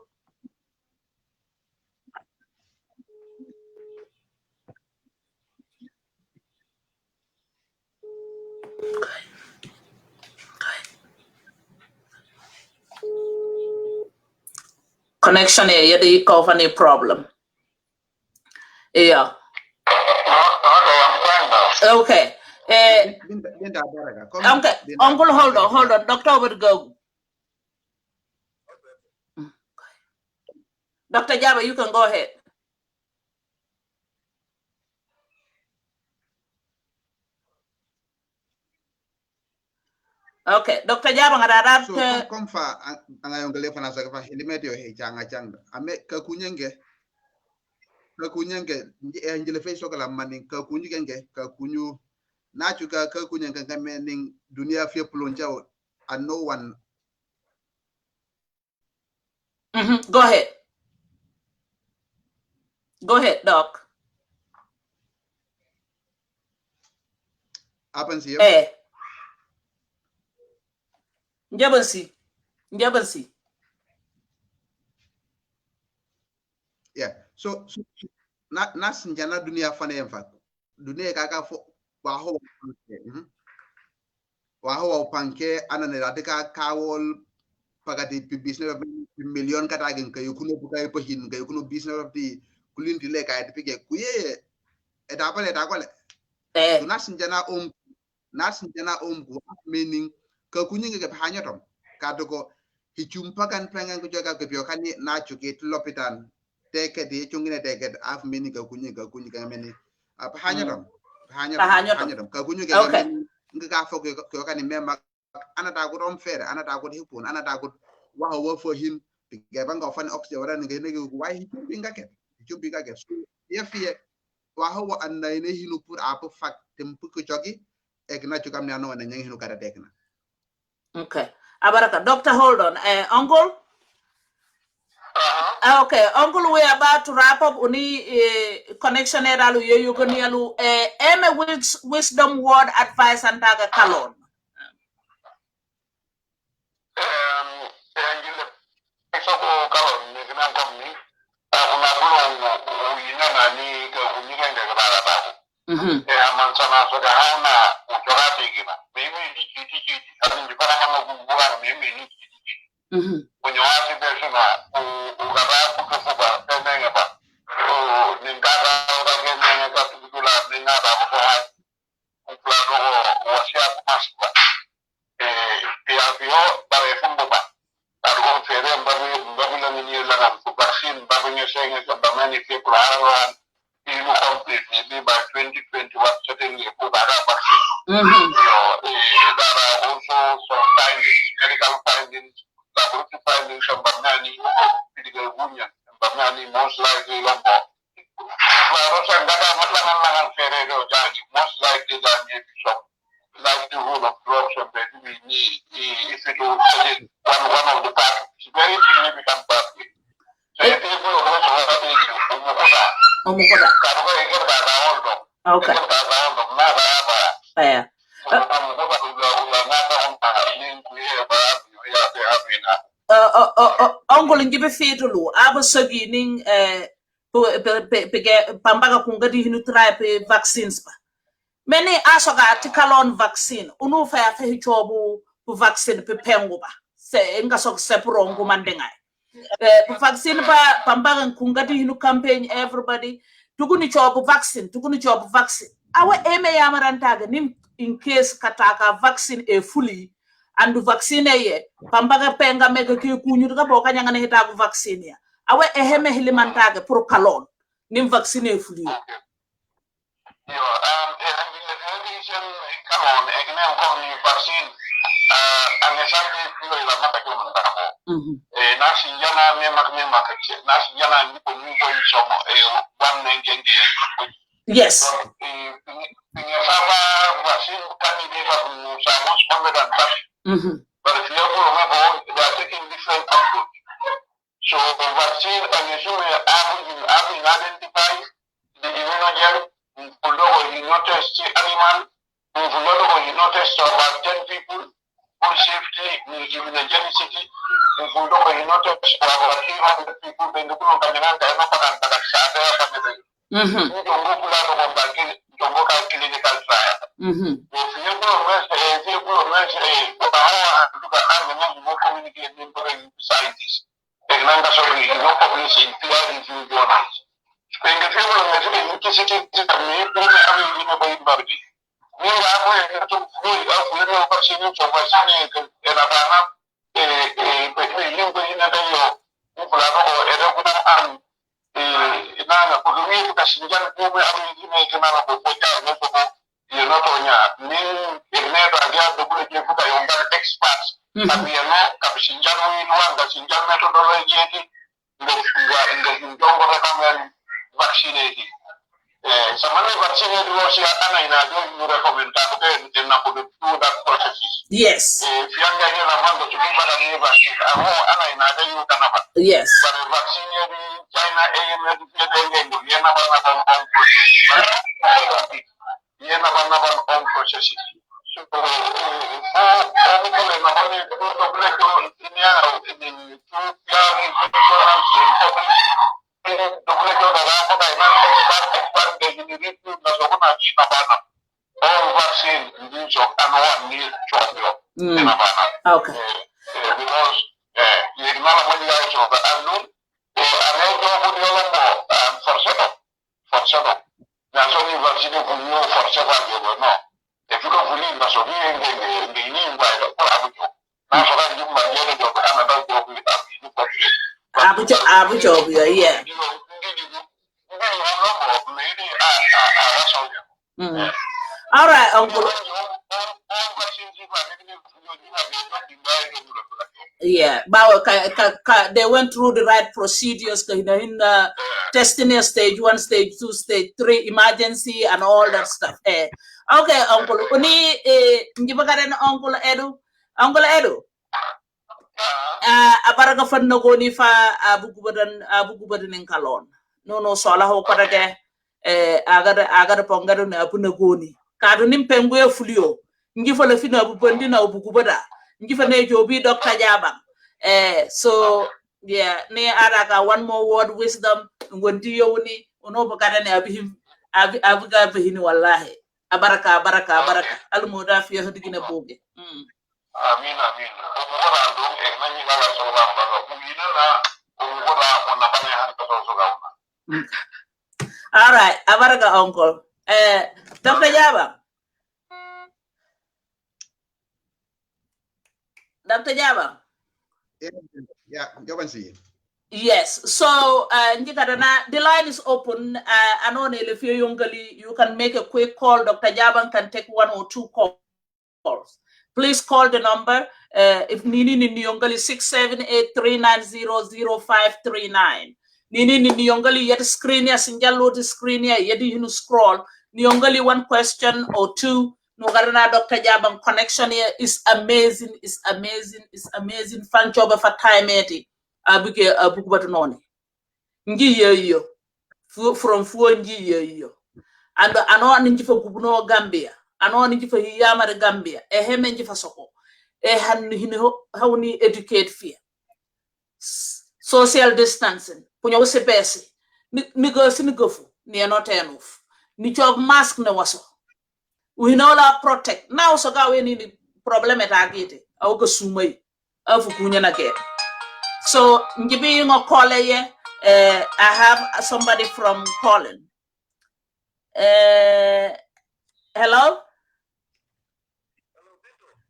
Connection here, you call any problem. Yeah. Okay. Okay. Uncle, hold on. Doctor would go. Dr. Jabba, you can go ahead. Okay, Dr. Jabba, ngadarat so komfa angayong gele fana sa fa hilimetio he changa changa ame ka kunyenge ka kunyange njile fe sokala manin ka kunyu genge ka kunyu nachu ka kunyange ka mening dunia fe plonjao and no one. Go ahead. Go ahead, Doc. Happens here. Njabansi. Yeah. So nas njana dunia fane emfa. Dunia kaka fo waho panke anane radika kawol pagati business of million katagen kayo kuno bukai pahin kayo kuno business of the kulinti le kaya tipike kuye etapale so nas njana meaning ka kunyinge ke hanyatom kadoko hichumpakan pengan ko jaga ke biokani na chuke lopitan teke di chungine teke af meaning ka kunyinge meni hanyatom ka kunyinge meni nga fo ko kani mema anata ko rom fere anata ko hipun anata ko wa for him ge banga fan oxy wala nge ne why hipun ke so yefie wa ho anna ne hinu pour apo fak tempu ko jogi ek na chukam ne no ne nyang hinu kata tekna. Okay. Abaraka, Doctor, hold on. Uncle? Okay, Uncle, we are about to wrap up. Uni connection eralu you can yalu wisdom word advice and taga kalon. Okay. Uncle ngibe fetulu abo sogining pambaga kungadi hinu tripe vaccines pa many asoga tikalon vaccine unu fa fa hichobu vaccine pe pengu ba se nga sok seprongu mandenga vaccine ba pambaga kungadi hinu campaign everybody tuguni chobu vaccine awa eme yamarantaga nim in case kataka vaccine e fully and vaccine ye pambaga penga mega ke kunyu ga boka nyanga ne hita vaccine ya awe eheme hilimantaga pour kalon nim vaccine e fully yes. But if you remember, they are taking different approach. So the vaccine, and you having identified the immunogen, although you notice animal, although you notice about 10 people, full safety, immunogenicity, although you notice about 300 people, then the people can have the clinical trial. If you scientists, publishing peer review journals. Experts, but we are not methodology. vaccinated. Samana vaccinated was ana ina do recommend that na put through that processes. Yes. If you are getting a man to be better than vaccine, ana ina do you can have. Yes. But vaccine China AM on processes. So all vaccine use of and need okay. Because you ignore when you are of the unknown, for several. That's only vaccine for you for several. No. If you don't believe that's what the name by the Abujo. Now, so that you might get a job and another job with Abujo, yeah. All right, Uncle. Yeah, but they went through the right procedures in the testing stage 1, stage 2, stage 3, emergency, and all that stuff. Okay, Uncle. Uni, Uncle Edu. Uncle Edu. Abaraga fan no goni fa abu gubadan en kalon. No sola ho parage agada pongado na abu nagoni. Kadu nim pengue fulio. Ngifa le fina abu bandi na abu gubada. Ngifa ne jobi Dr. Jabang. So yeah, ne araga one more word wisdom ngondi yoni ono bagada ne abu ga bahini wallahi. Abaraka almuda fi hadigina boge. Amin. All right, Abaraga uncle. Dr. Jabang. Dr. Jabang. Yeah, go and see. Yes, so the line is open. If you can make a quick call. Dr. Jabang can take 1 or 2 calls. Please call the number. If Nini Nyongali 678-390-0539. Nini Nyongali yet screen ya sinjalo the screen ya yedi hinu scroll. Nyongali 1 question or 2. Nugarana Dr. Jabang connection here is amazing. Fan job for time eti. Abuke abukubatu noni. Ngi yo. From fuo ngi yo. And ano ninji for Gubuno Gambia. Ano ninji for Yamare Gambia. Heme nji for soko. How ni educate fear. Social distancing. Punya wose pesi. Nigofu. Ni anote enough. Ni job mask na waso. We know that protect. Now so ga we ni problem etagite. Auko sumai. Afu kunya na get. So ngibi ngo call ye. I have somebody from Poland. Hello?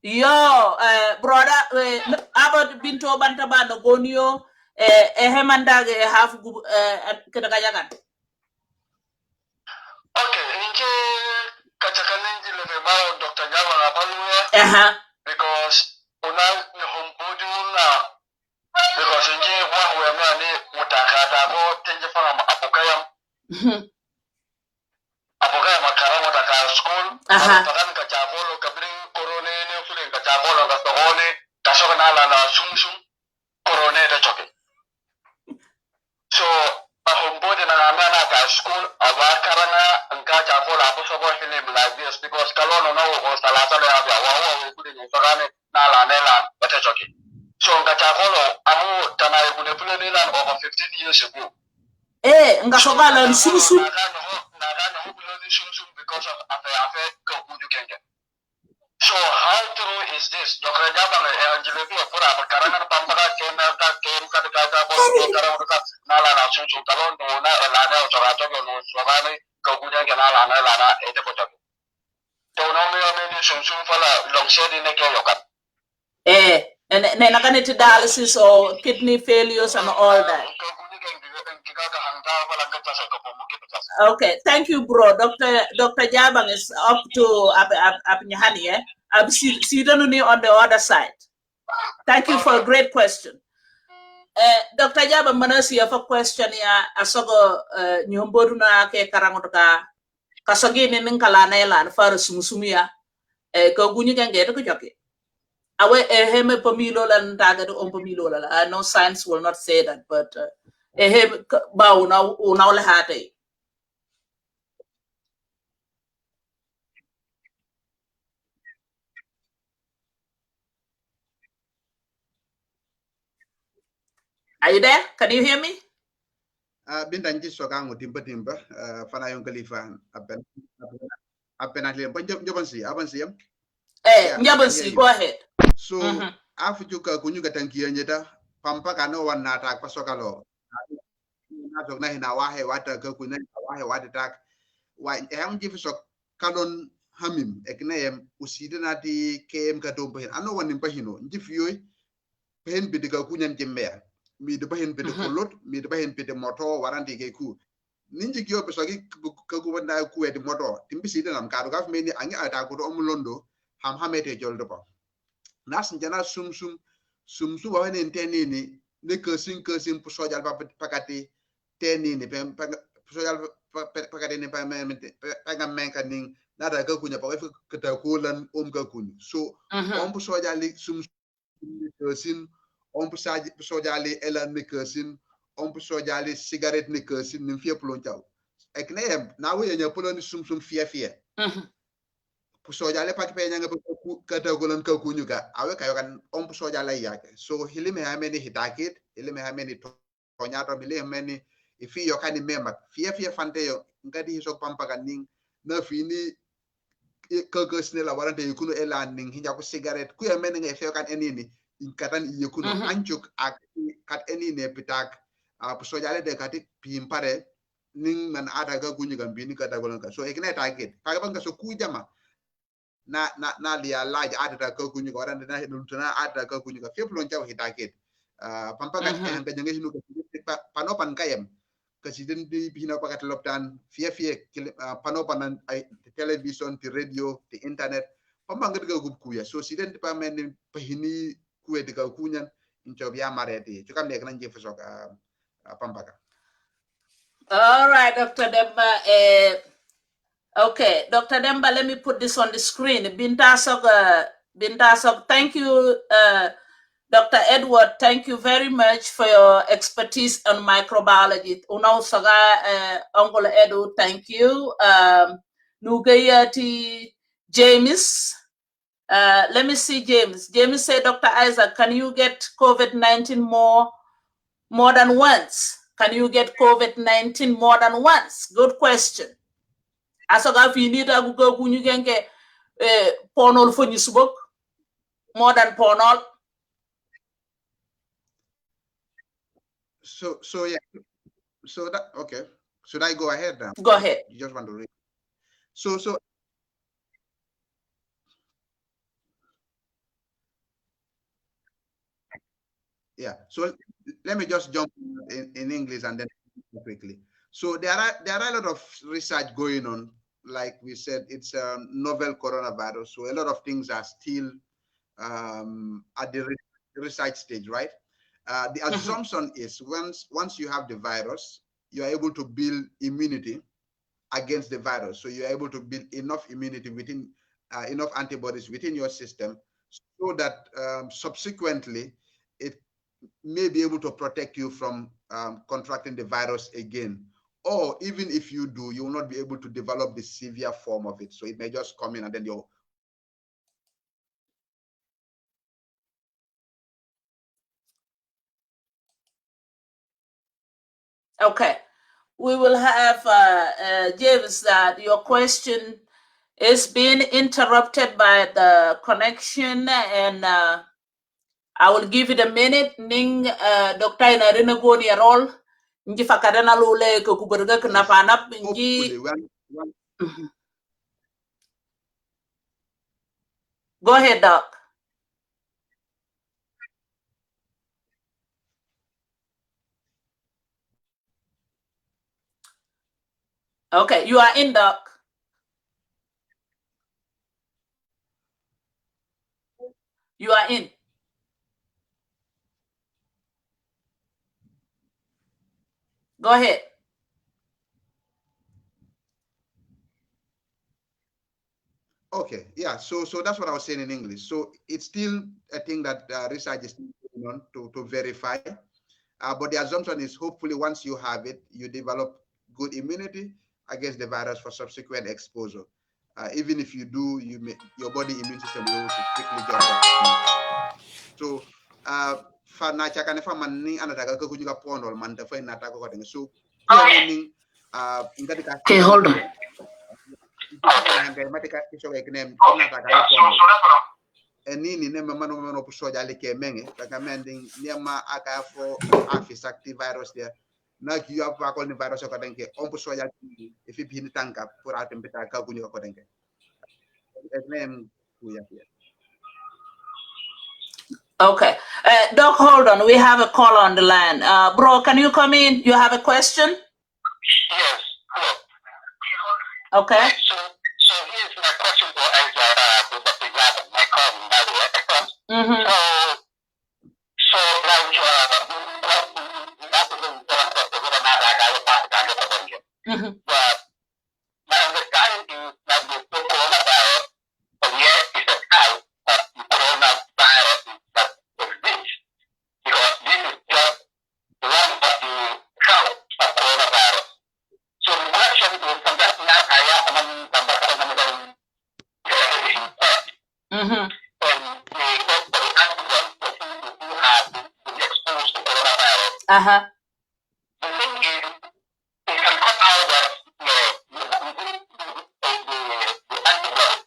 Yo, brother, about Binto Bantaba no Gonio, Hemandage have Kedagayagan. Okay, inje kachakalenji lefebao Dr. Jabang apaluya. Because una ni hompodi una because inje wa wema ni mutakata ko tenje fana apokayam. Apokayam makara mutaka school. Pakan kachapolo kabri korone ne fule kachapolo kastogone kasogana la sumsum korone ta choke. So hompodi na ngamana ka school awakarana anka chapolo aposobo hile like this because kalono na wo salata le abya wa kuli ni sorane na la nela ta choke. So ngachapolo amu tanaye kule fule ni land over 15 years ago. Ngasogala sumsum because of affair so how true is this? Dr. Jabang Angelique pura karana pampara kena nala na sunsu talon do na elana otorato no swabani kagunya kenala na lana ete koto to no me sunsu fala longshed ne ke yokat and nakaneti dialysis or kidney failures and all that. Okay, thank you, bro. Dr. Jabang is up to Nyahani. Sidonuni on the other side. Thank you for a great question. Dr. Jaba Manasi have a question ya asogo nyombodu na ke karangotoka kasogi nin kala na elan far sumusumia ko gunyu kan geto ko joke awe heme pomilo lan taga on pomilo la no science will not say that but he ba una le hate are you there? Can you hear me? Binta nji sokangu timba fana yung kalifa apen atli aban si yam. Yeah, Njabansi, go ahead. So afu juka kunyuga tankia nyeta pampa kano wanata kwa sokalo natok na hina wahe wata ka kunya wahe wata tak wa ham jifu sok kalon hamim ekneyem uside nati kem ka dompa hin ano wanim pahino njifu yoy pen bidiga kunyan jembe mi de bahin bide kolot mi de bahin bide moto waranti ke ku ninji kyo pe sogi ka ku wanda ku e de moto timbi nam ka gaf me ni angi ata ko do londo ham hamete joldo pa nas njana sum wa wene teni ni ne kesin pu sojal pakati teni ni pe sojal pakati ni pa men pa men kan ning nada ka kunya pa ka ta ko lan ka kun so pu sojali sum kesin pu sojali elan ni kesin pu sojali cigarette ni kesin ni fie plon taw ek ne na we nya plon sum fie pu sojale pak pe nyanga kata golan ka kunyuka awe kayo kan pu sojala yake so hilime hameni hitakit hilime hameni tonyato bile hameni ifi yo kan memba fie fante yo ngadi hisok pampaka ning na fini kakasne la warante yukuno elan ning hinja ko cigarette ku yameni nge fio kan enini inkatan yukuno anchuk ak kat enini pitak pu sojale de kati pimpare ning man ada ka kunyuka bini kata golan ka so ekne target kaga banga so kujama na lia large ada ka kunyu ko rande na dum tuna ada ka kunyu ka feplo njaw hitaket pampa ka en ka jangi hinu ka panopan kayem kasiden di bina pakat loptan fie panopan ay television ti radio ti internet pampa ngat ga gub kuya so siden di pamen pahini kuwe de ka kunyan incho biya mareti chukam ne kan jefu sok pampa ka. All right, Dr. Demba. Okay, Dr. Demba, let me put this on the screen. Bintasog, thank you, Dr. Edward. Thank you very much for your expertise on microbiology. Unau Saga, Uncle Edu, thank you. Nugayati James. Let me see, James. James said, Dr. Isaac, can you get COVID-19 more than once? Can you get COVID-19 more than once? Good question. Asoga finita go kunyugenke ponol for book more than ponol. So yeah. So that okay. Should I go ahead now? Go ahead. You just want to read. So yeah. So let me just jump in English and then quickly. So there are a lot of research going on. Like we said, it's a novel coronavirus. So a lot of things are still at the research stage, right? The assumption is once you have the virus, you are able to build immunity against the virus. So you're able to build enough immunity within enough antibodies within your system so that subsequently it may be able to protect you from contracting the virus again. Or even if you do, you will not be able to develop the severe form of it. So it may just come in and then you're Okay. We will have James that your question is being interrupted by the connection and I will give it a minute. Ning Dr. Inarina Goni role. Nji fakadana lule kukuburga kunapanap nji. Go ahead, Doc. Okay, you are in, Doc. You are in. Go ahead. Okay, yeah. So that's what I was saying in English. So it's still a thing that research is going on to verify. But the assumption is hopefully once you have it, you develop good immunity against the virus for subsequent exposure. Even if you do, your body immune system will be able to quickly jump on it. So fa na chaka ne fa man ni ana daga ko juga pondol man da fa na ta ko den. So kuya meaning ingati ka Okay, hold on. Nini ne mano pusoja like menge recommending niama aka for afis active virus there na you have pa ni virus ko denke on pusoja if you pin tanka pour atem beta ka kunyo ko denke name kuya here. Okay. Doc, hold on. We have a caller on the line. Bro, can you come in? You have a question? Yes. Okay. So here's my question for Dr. Gavin, my cousin, by the way. Mm-hmm. So Mm-hmm. but my understanding is that the coronavirus, yes, is a type of the coronavirus that exists, because this is just one of the counts of coronavirus. So the question is, sometimes not Mm-hmm. Uh-huh. The thing is, it can come out of the antibody.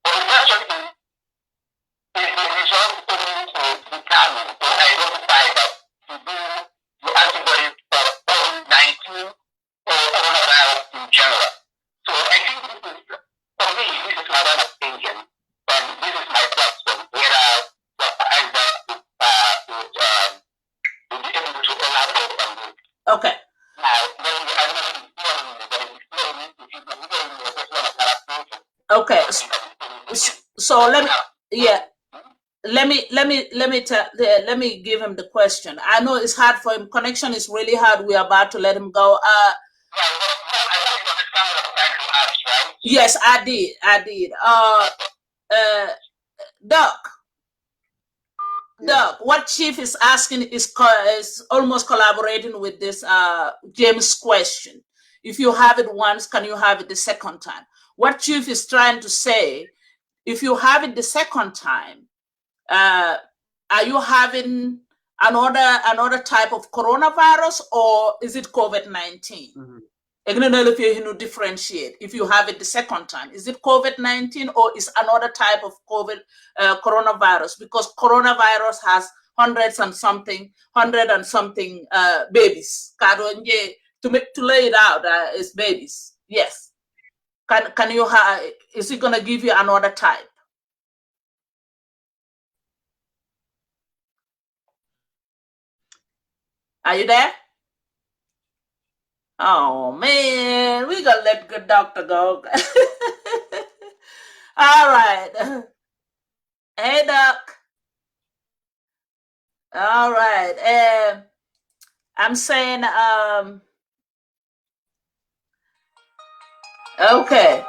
But the question is the result only to determine or identify that to do the antibody for COVID-19 or coronavirus in general. So I think this is, for me, this is my line of thinking, and this is my question, whether Dr. Isaac would be able to elaborate on this. Okay. Okay. So let me give him the question. I know it's hard for him. Connection is really hard. We're about to let him go. Yes, I did. Doc. Doc, what Chief is asking is almost collaborating with this James question. If you have it once, can you have it the second time? What Chief is trying to say, if you have it the second time, are you having another type of coronavirus, or is it COVID-19? Mm-hmm. If you differentiate, if you have it the second time, is it COVID-19 or is another type of coronavirus? Because coronavirus has hundred and something babies. To lay it out, is babies. Yes. Can you have? Is it gonna give you another type? Are you there? Oh man, we gonna let good doctor go. All right. Hey doc. All right. I'm saying okay.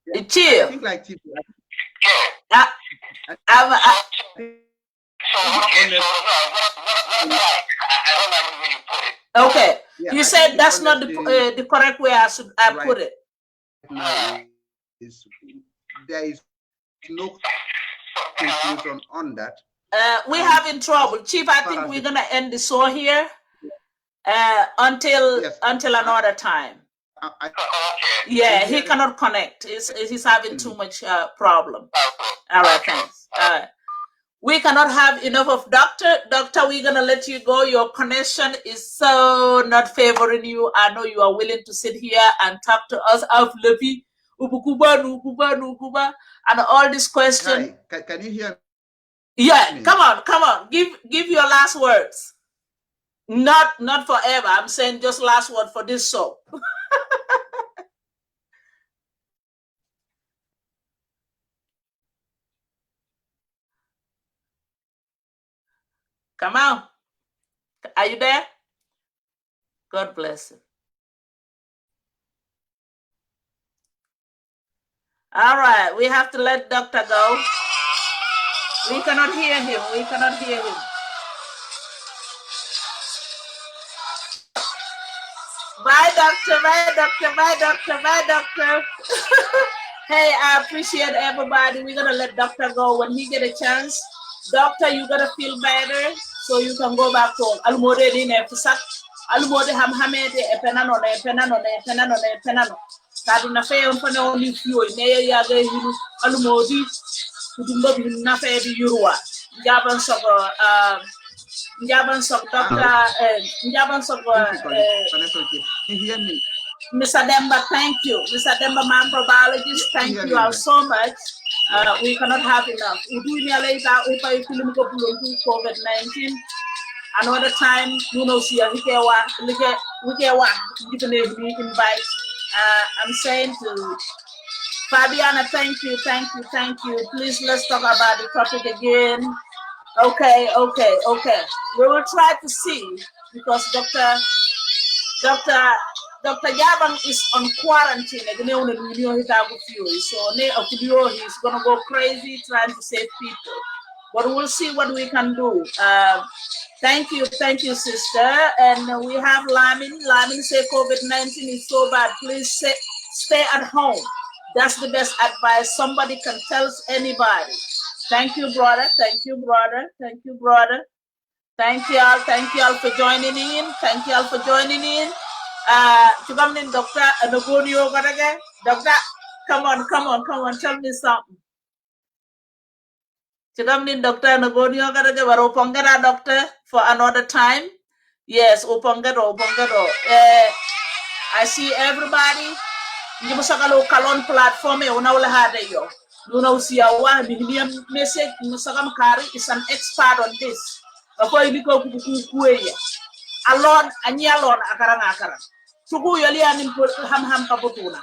Yeah, Chill. I think like Chief. Okay. Yeah, you said that's not the correct way I put it. Now there is no conclusion on that. We're having trouble. Chief, I think we're going to end the show here until another time. Yeah, he cannot connect. He's having too much problem. All right, thanks. We cannot have enough of doctor. Doctor, we're going to let you go. Your connection is so not favoring you. I know you are willing to sit here and talk to us. And all these questions. Hi, can you hear me? Yeah, come on. Give your last words. Not forever. I'm saying just last word for this show. Come on. Are you there? God bless him. All right, we have to let Doctor go. We cannot hear him. We cannot hear him. Bye, Doctor. Bye, Doctor. Bye, Doctor. Bye, Doctor. Hey, I appreciate everybody. We're gonna let Doctor go when he get a chance. Doctor, you gotta feel better so you can go back home. Almode ni ne fisak. Almode hamhamede epenano ne epenano ne epenano ne epenano. Kadu na fe on fane on lifiyo ne ya ga hiru almodi kudumba bi na fe bi yurwa. Jaban soko Mr. Demba, thank you. Mr. Demba, Microbiologist, thank you all so much. We cannot have enough. COVID-19. Another time, you know, see, we can invite. I'm saying to Fabiana, thank you. Please, let's talk about the topic again. Okay. We will try to see because Dr. Yabang is on quarantine. So he's gonna go crazy trying to save people. But we'll see what we can do. Thank you, sister. And we have Lamin. Lamin say COVID-19 is so bad. Please stay at home. That's the best advice somebody can tell anybody. Thank you, brother. Thank you all for joining in. Doctor Nogonio Garaga. Doctor, come on, tell me something. Dr. Nogonio Garaga, Waropongara, doctor, for another time. Yes, Opongaro. I see everybody. You must have a Kalon platform. You know, see our message. Musagam Kari is an expert on this. Alone, anyalon akarang. Sugu yali anin ham kabutuna.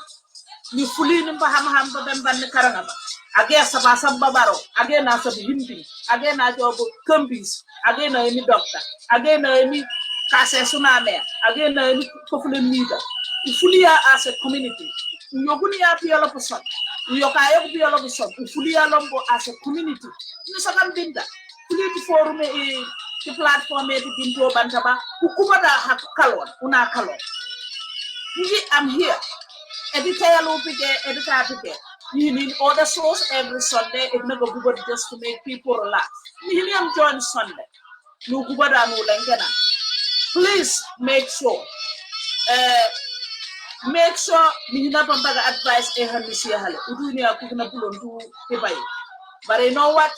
Ni fully nimpa ham babemban karangaba. Again sabasam babaro. Again nasa bihimpi. Again na job kumpis. Again na any doctor. Again na any kase suname. Again na any kofulin leader. Ufulia as a community. Yogunia piala person. Yokayo piala person. Ufulia lombo as a community. Nisakam binda. Fully forum the platform to Binto Bantaba. Ukumada have kalon. Una kalon. I'm here. Editor. You need other source every Sunday. It's not good just to make people relax. I'm join Sunday. Please make sure. You not advice but you know what?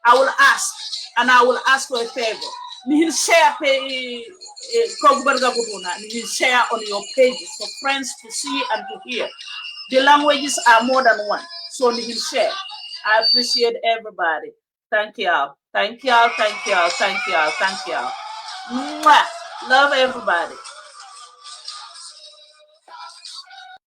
I will ask, and I will ask for a favor. You share share on your pages for friends to see and to hear. The languages are more than one, so you share. I appreciate everybody. Thank y'all. Mwah. Love everybody.